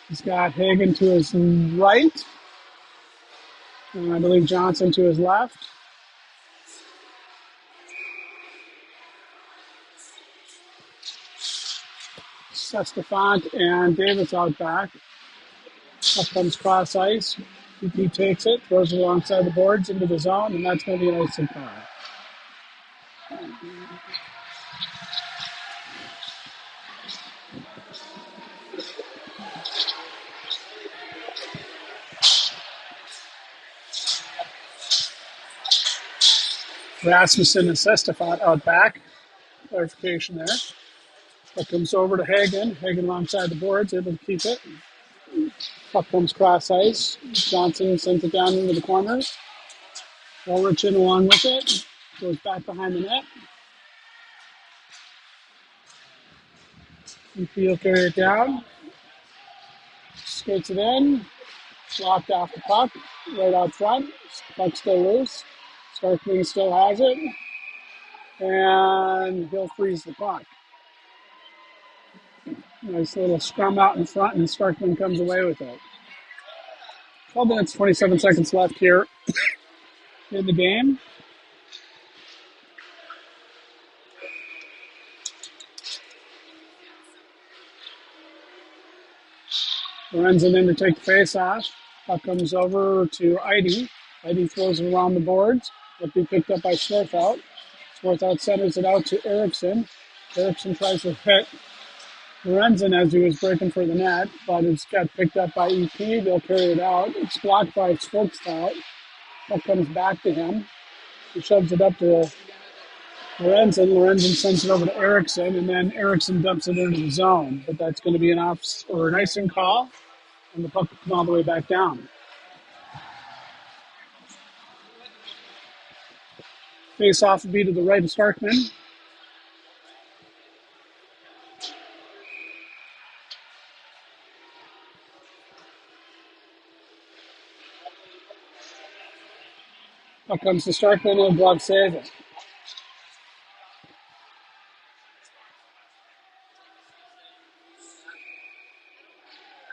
He's got Hagen to his right, and I believe Johnson to his left. Sestafant and Davis out back. Up comes cross ice. He takes it, throws it alongside the boards into the zone, and that's going to be an icing foul. Rasmussen and Sestafant out back. Clarification there. Puck comes over to Hagen. Hagen alongside the boards, able to keep it. Puck comes cross ice. Johnson sends it down into the corner. Ulrich in along with it. Goes back behind the net. Field carry it down. Skates it in. Blocked off the puck. Right out front. Puck still loose. Starkman still has it. And he'll freeze the puck. Nice little scrum out in front, and Starkman comes away with it. 12 minutes, 27 seconds left here in the game. Lorenzen in to take the face off. Puck comes over to Eide. Eide throws it around the boards. It'll be picked up by Swarthout. Swarthout centers it out to Erickson. Erickson tries to hit Lorenzen as he was breaking for the net, but it's got picked up by EP. They'll carry it out. It's blocked by Swarthout. Puck comes back to him. He shoves it up to Lorenzen. Lorenzen sends it over to Erickson, and then Erickson dumps it into the zone. But that's going to be an icing call, and the puck will come all the way back down. Face off will be to the right of Starkman. Puck comes to Starkman, and a glove save it.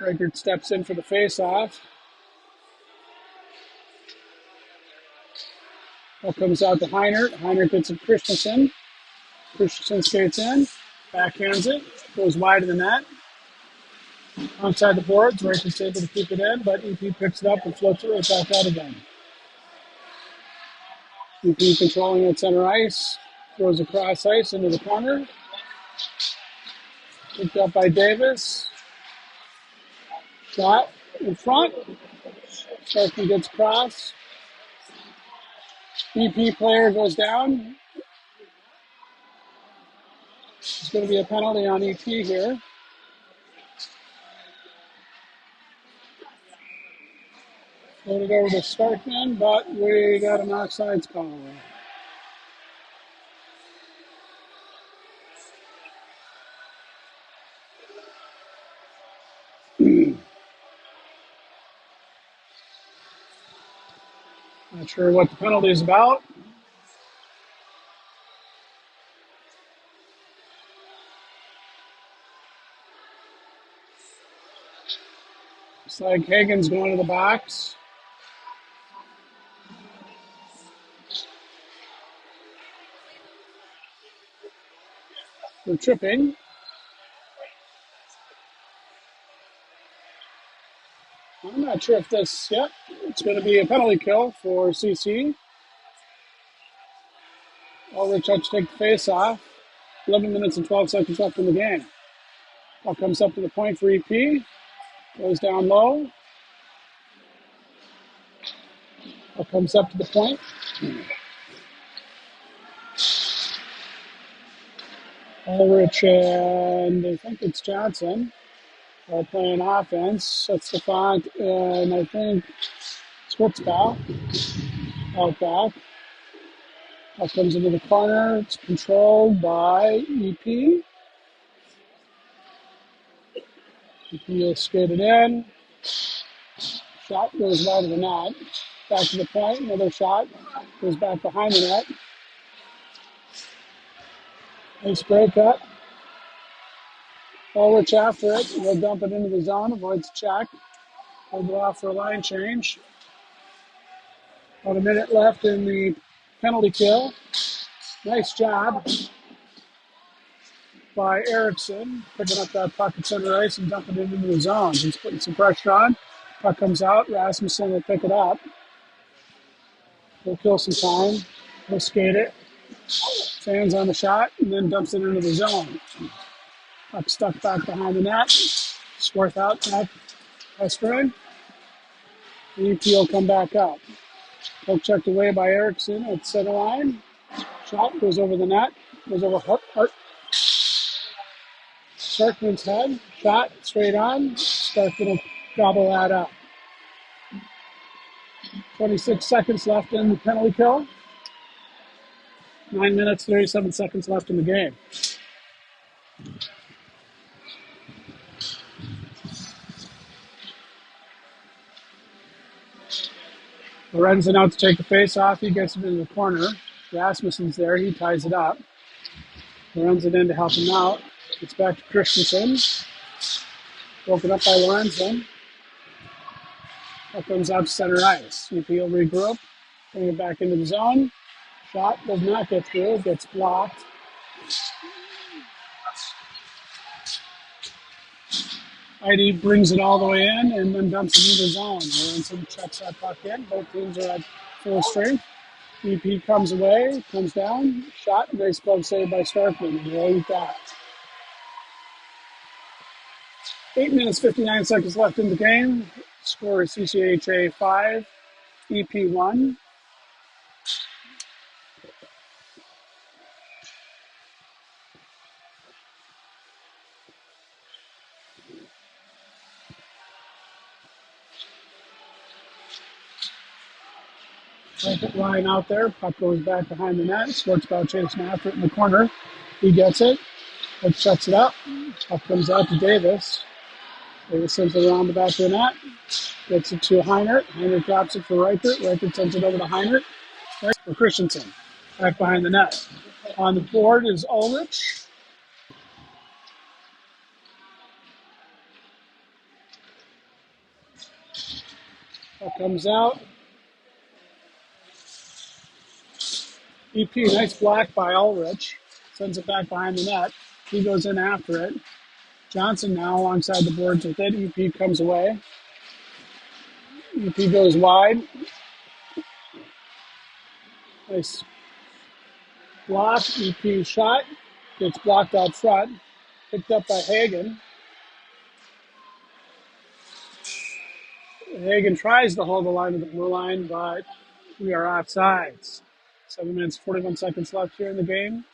Reichert steps in for the face-off. Puck comes out to Heinert. Heinert gets it to Christensen. Christensen skates in, backhands it, goes wide of the net. Outside the boards, Reichert's able to keep it in, but EP picks it up and floats it right back out again. EP controlling at center ice, throws across ice into the corner. Picked up by Davis. Shot in front. Starkman gets across. EP player goes down. There's going to be a penalty on EP here. Floated over to Starkman, but we got an offsides call. Not sure what the penalty is about. Looks like Hagen's going to the box. For tripping. I'm not sure if this, it's going to be a penalty kill for CC. Ulrich had to take the face off. 11 minutes and 12 seconds left in the game. Ball comes up to the point for EP. Goes down low. Ball comes up to the point. Ulrich and I think it's Johnson are playing offense. That's the font, and I think Switzbow out back. Ball comes into the corner. It's controlled by EP. EP is skated in. Shot goes wide of the net. Back to the point. Another shot goes back behind the net. Nice break up. Ulrich after it. He'll dump it into the zone. Avoids a check. Hold it off for a line change. About a minute left in the penalty kill. Nice job by Erickson, picking up that puck at center ice and dumping it into the zone. He's putting some pressure on. Puck comes out. Rasmussen will pick it up. He'll kill some time. He'll skate it. Stands on the shot and then dumps it into the zone. Puck stuck back behind the net. Swarth out back. Western. EP will come back up. Puck checked away by Erickson at center line. Shot goes over the net. Goes over Hart. Starkman's head. Shot straight on. Starkman will gobble that up. 26 seconds left in the penalty kill. 9 minutes, 37 seconds left in the game. Lorenzen out to take the face off. He gets it in the corner. Rasmussen's there. He ties it up. Lorenzen in to help him out. Gets back to Christensen. Broken up by Lorenzen. Puck comes out to center ice. EP will regroup. Bring it back into the zone. Shot does not get through. It gets blocked. ID brings it all the way in and then dumps it into the zone. Lorenzen checks that puck in. Both teams are at full strength. EP comes away, comes down. Shot, nice glove save by Starkman. We'll eat that. 8 minutes, 59 seconds left in the game. Score is CCHA 5, EP 1. Second line out there. Puck goes back behind the net. Schwartzbauer chasing after it in the corner. He gets it. Puck shuts it up. Puck comes out to Davis. Davis sends it around the back of the net. Gets it to Heinert. Heinert drops it for Reichert. Reichert sends it over to Heinert. Right for Christensen. Back behind the net. On the board is Ulrich. Puck comes out. EP, nice block by Ulrich. Sends it back behind the net. He goes in after it. Johnson now alongside the boards with it. EP comes away. EP goes wide. Nice block. EP shot. Gets blocked out front. Picked up by Hagen. Hagen tries to hold the line of the blue line, but we are offsides. 7 minutes, 41 seconds left here in the game.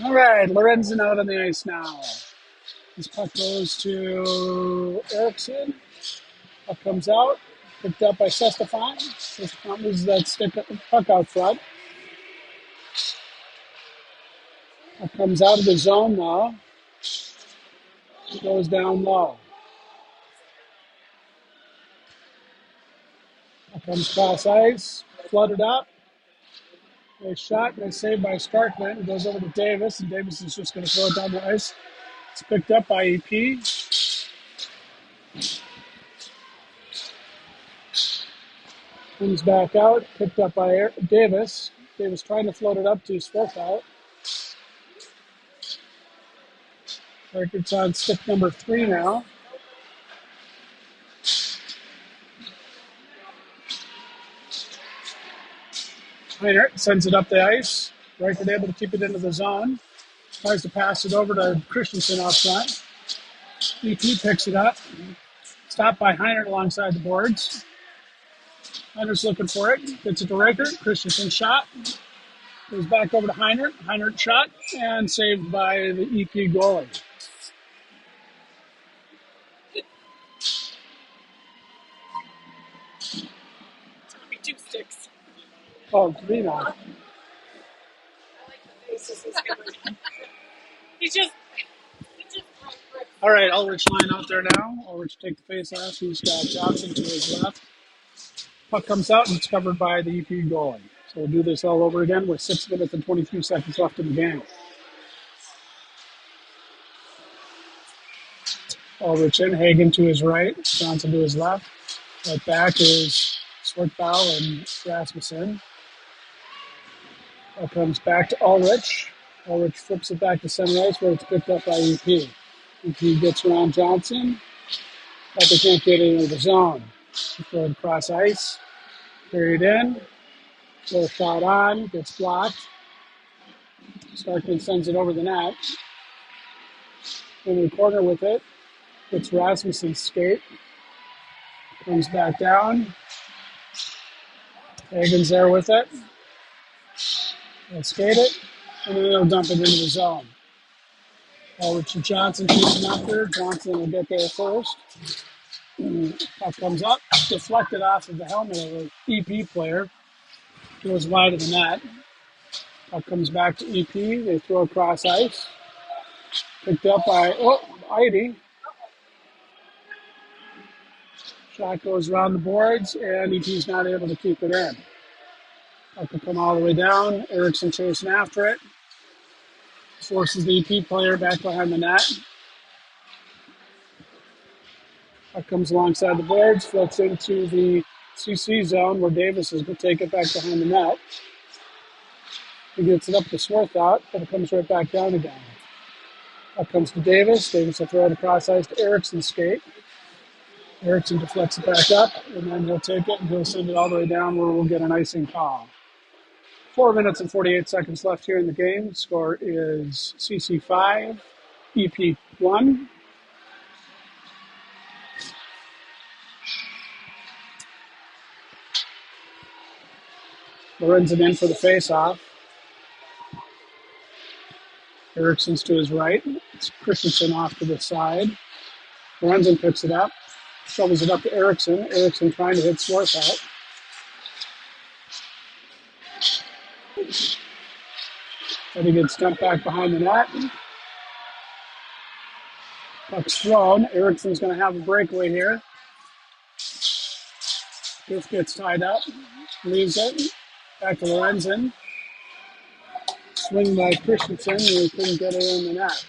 All right, Lorenzen out on the ice now. This puck goes to Erickson. Puck comes out, picked up by Sestafan. Sestafan loses that puck out front. Puck comes out of the zone now. Goes down low. Puck comes cross ice, flooded up. Nice shot, nice save by Starkman. It goes over to Davis, and Davis is just going to throw it down the ice. It's picked up by EP. Comes back out, picked up by Davis. Davis trying to float it up to his fourth out. Reichert's on stick number 3 now. Heinert sends it up the ice. Reichert able to keep it into the zone. Tries to pass it over to Christensen out front. EP picks it up. Stopped by Heinert alongside the boards. Heinert's looking for it. Gets it to Reichert. Christensen shot. Goes back over to Heinert. Heinert shot. And saved by the EP goalie. Two sticks. Oh, 3 now. I like the faces. He just. All right, Ulrich line out there now. Ulrich take the face off. He's got Johnson to his left. Puck comes out and it's covered by the EP goalie. So we'll do this all over again with 6 minutes and 23 seconds left in the game. Ulrich in, Hagen to his right, Johnson to his left. Right back is Swartbow and Rasmussen. Puck comes back to Ulrich. Ulrich flips it back to center ice where it's picked up by EP. EP gets around Johnson, but they can't get into the zone. Throw it across ice, carried in, throw a shot on, gets blocked. Starkman sends it over the net. In the corner with it, it's Rasmussen's skate. Comes back down. Hagen's there with it. They'll skate it, and then they'll dump it into the zone. Ulrich and Johnson chasing after. Johnson will get there first. Puck comes up, deflected off of the helmet of an EP player. Goes wide of the net. Puck comes back to EP. They throw across ice. Picked up by Heidi. Shot goes around the boards, and EP's not able to keep it in. Puck will come all the way down. Erickson chasing after it. Forces the EP player back behind the net. Puck comes alongside the boards, floats into the CC zone where Davis is going to take it back behind the net. He gets it up to Swarthout, but it comes right back down again. Puck comes to Davis. Davis will throw it across ice to Erickson's skate. Erickson deflects it back up, and then he'll take it and he'll send it all the way down where we'll get an icing call. 4 minutes and 48 seconds left here in the game. Score is CC 5, EP 1. Lorenzen in for the face-off. Erickson's to his right. It's Christensen off to the side. Lorenzen picks it up, shovels it up to Erickson. Erickson trying to hit Swartz out. But he gets dumped back behind the net. Puck's thrown. Erickson's going to have a breakaway here. This gets tied up. Leaves it. Back to Lorenzen. Swing by Christensen, and he couldn't get it in the net.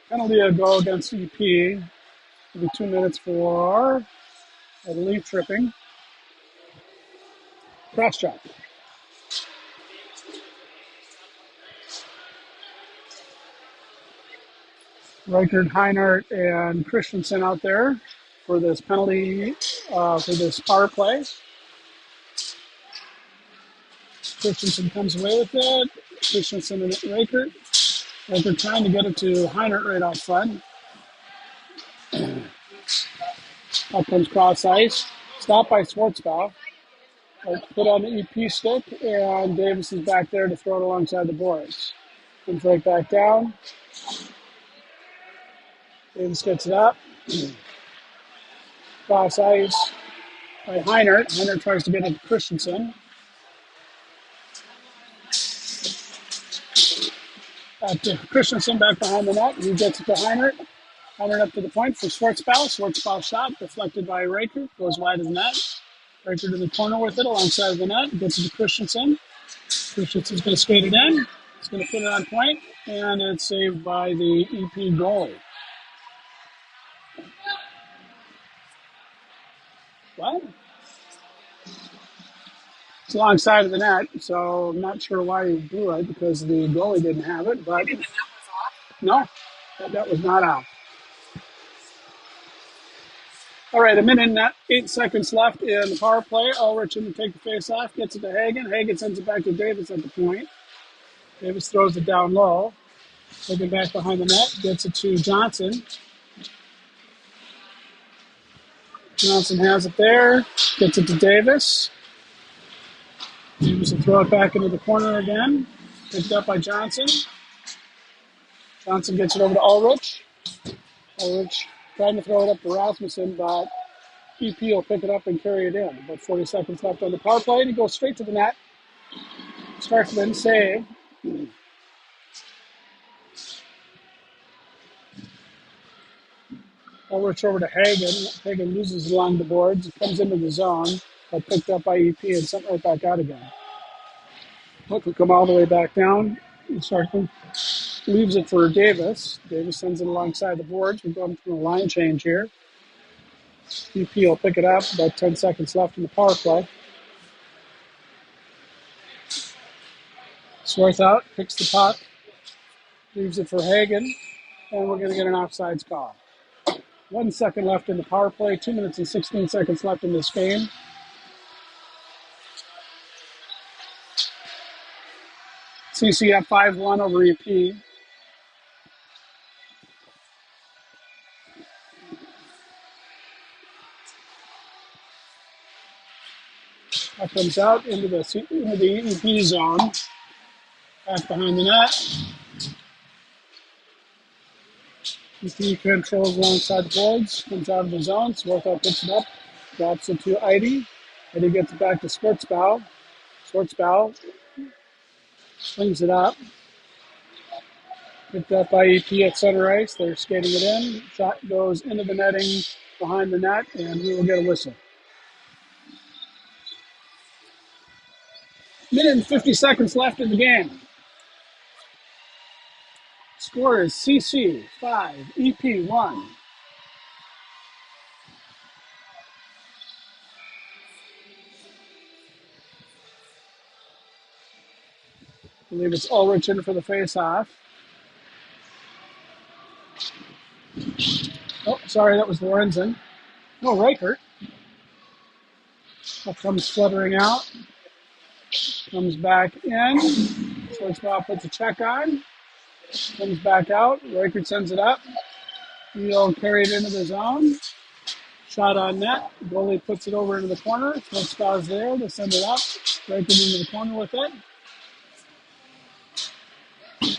Penalty a goal against EP. It'll be 2 minutes for, I believe, tripping. Cross check. Reichert, Heinert, and Christensen out there for this penalty, for this power play. Christensen comes away with it. Christensen and Reichert. Reichert trying to get it to Heinert right out front. Up comes cross ice. Stopped by Schwartzbaugh. Put on the EP stick, and Davis is back there to throw it alongside the boards. Comes right back down. Davis gets it up. Cross ice by Heinert. Heinert tries to get it to Christensen. Back to Christensen back behind the net. He gets it to Heinert. Heinert up to the point for Schwartzbaugh. Schwartzbaugh shot deflected by Reichert. Goes wide of the net. Reichert in the corner with it alongside the net. Gets it to Christensen. Christensen's going to skate it in. He's going to put it on point. And it's saved by the EP goalie. What? It's alongside of the net, so I'm not sure why he blew it because the goalie didn't have it. But no, that was not out. All right, a minute and 8 seconds left in the power play. Ulrich in to take the face off, gets it to Hagen. Hagen sends it back to Davis at the point. Davis throws it down low. Taking back behind the net, gets it to Johnson. Johnson has it there, gets it to Davis. Davis will throw it back into the corner again. Picked up by Johnson. Johnson gets it over to Ulrich. Ulrich trying to throw it up to Rasmussen, but EP will pick it up and carry it in. About 40 seconds left on the power play, and he goes straight to the net. Starkman save. Ulrich over to Hagen. Hagen loses along the boards. It comes into the zone, but picked up by EP and sent right back out again. Puck will come all the way back down. Starkman leaves it for Davis. Davis sends it alongside the boards. We're going through a line change here. EP will pick it up. About 10 seconds left in the power play. Swartz out, picks the puck, leaves it for Hagen, and we're going to get an offsides call. 1 second left in the power play, 2 minutes and 16 seconds left in this game. CC up 5-1 over EP. That comes out into the EP zone. Back behind the net. EP controls alongside the boards. Comes out of the zone. Swarthout picks it up. Drops it to Eide. Eide gets it back to Schwartzbaugh. Schwartzbaugh swings it up. Picked up by EP at center ice. They're skating it in. Shot goes into the netting behind the net, and we will get a whistle. Minute and 50 seconds left in the game. Score is CC 5, EP 1. I believe it's Ulrich in for the face-off. Oh, sorry, that was Lorenzen. No, Reichert. That comes fluttering out. Comes back in. Schwartzbaugh puts a check on. Comes back out. Reichert sends it up. He'll carry it into the zone. Shot on net. Goalie puts it over into the corner. Schwartzbaugh's there to send it up. Reichert into the corner with it.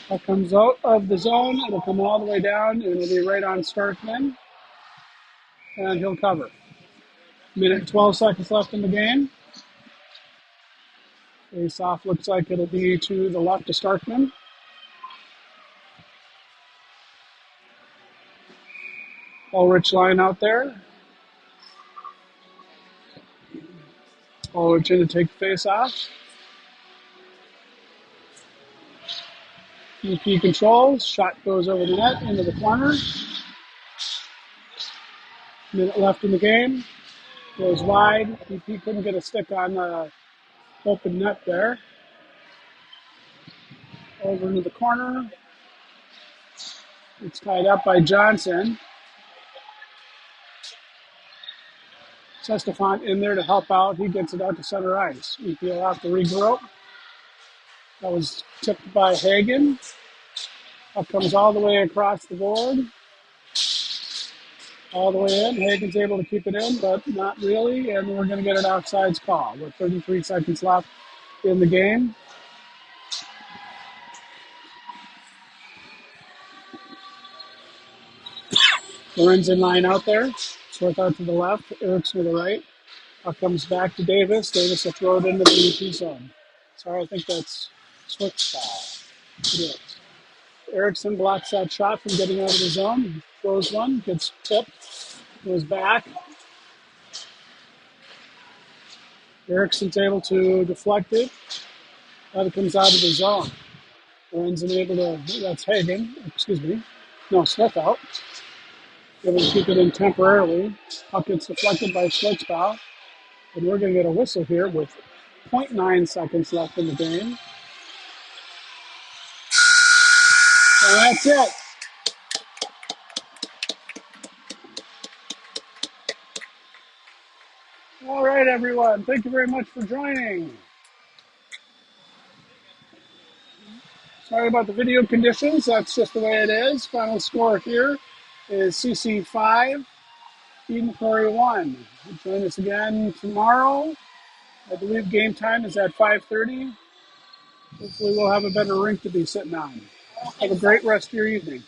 Puck comes out of the zone. It'll come all the way down, and it'll be right on Starkman, and he'll cover. Minute and 12 seconds left in the game. Face off looks like it'll be to the left of Starkman. Ulrich line out there. Ulrich in to take the face off. EP controls. Shot goes over the net into the corner. Minute left in the game. Goes wide. EP couldn't get a stick on the open net there. Over into the corner. It's tied up by Johnson. Sestefan in there to help out. He gets it out to center ice. EP will have to regroup. That was tipped by Hagen. Up comes all the way across the board. All the way in. Hagen's able to keep it in, but not really. And we're going to get an offsides call with 33 seconds left in the game. Lorenzen line out there. Swarth out to the left. Erickson to the right. Up comes back to Davis. Davis will throw it into the EP zone. Sorry, I think that's Swift's foul. It is. Erickson blocks that shot from getting out of the zone. Throws one. Gets tipped. Goes back. Erickson's able to deflect it. But it comes out of the zone. Lorenzen able to, that's Hagen, excuse me. No, Smith out. Able to keep it in temporarily. Puck gets deflected by Schlitzbau. And we're going to get a whistle here with 0.9 seconds left in the game. And that's it. All right, everyone. Thank you very much for joining. Sorry about the video conditions. That's just the way it is. Final score here is CC 5, Eden Prairie 1. Join us again tomorrow. I believe game time is at 5:30. Hopefully we'll have a better rink to be sitting on. Have a great rest of your evening.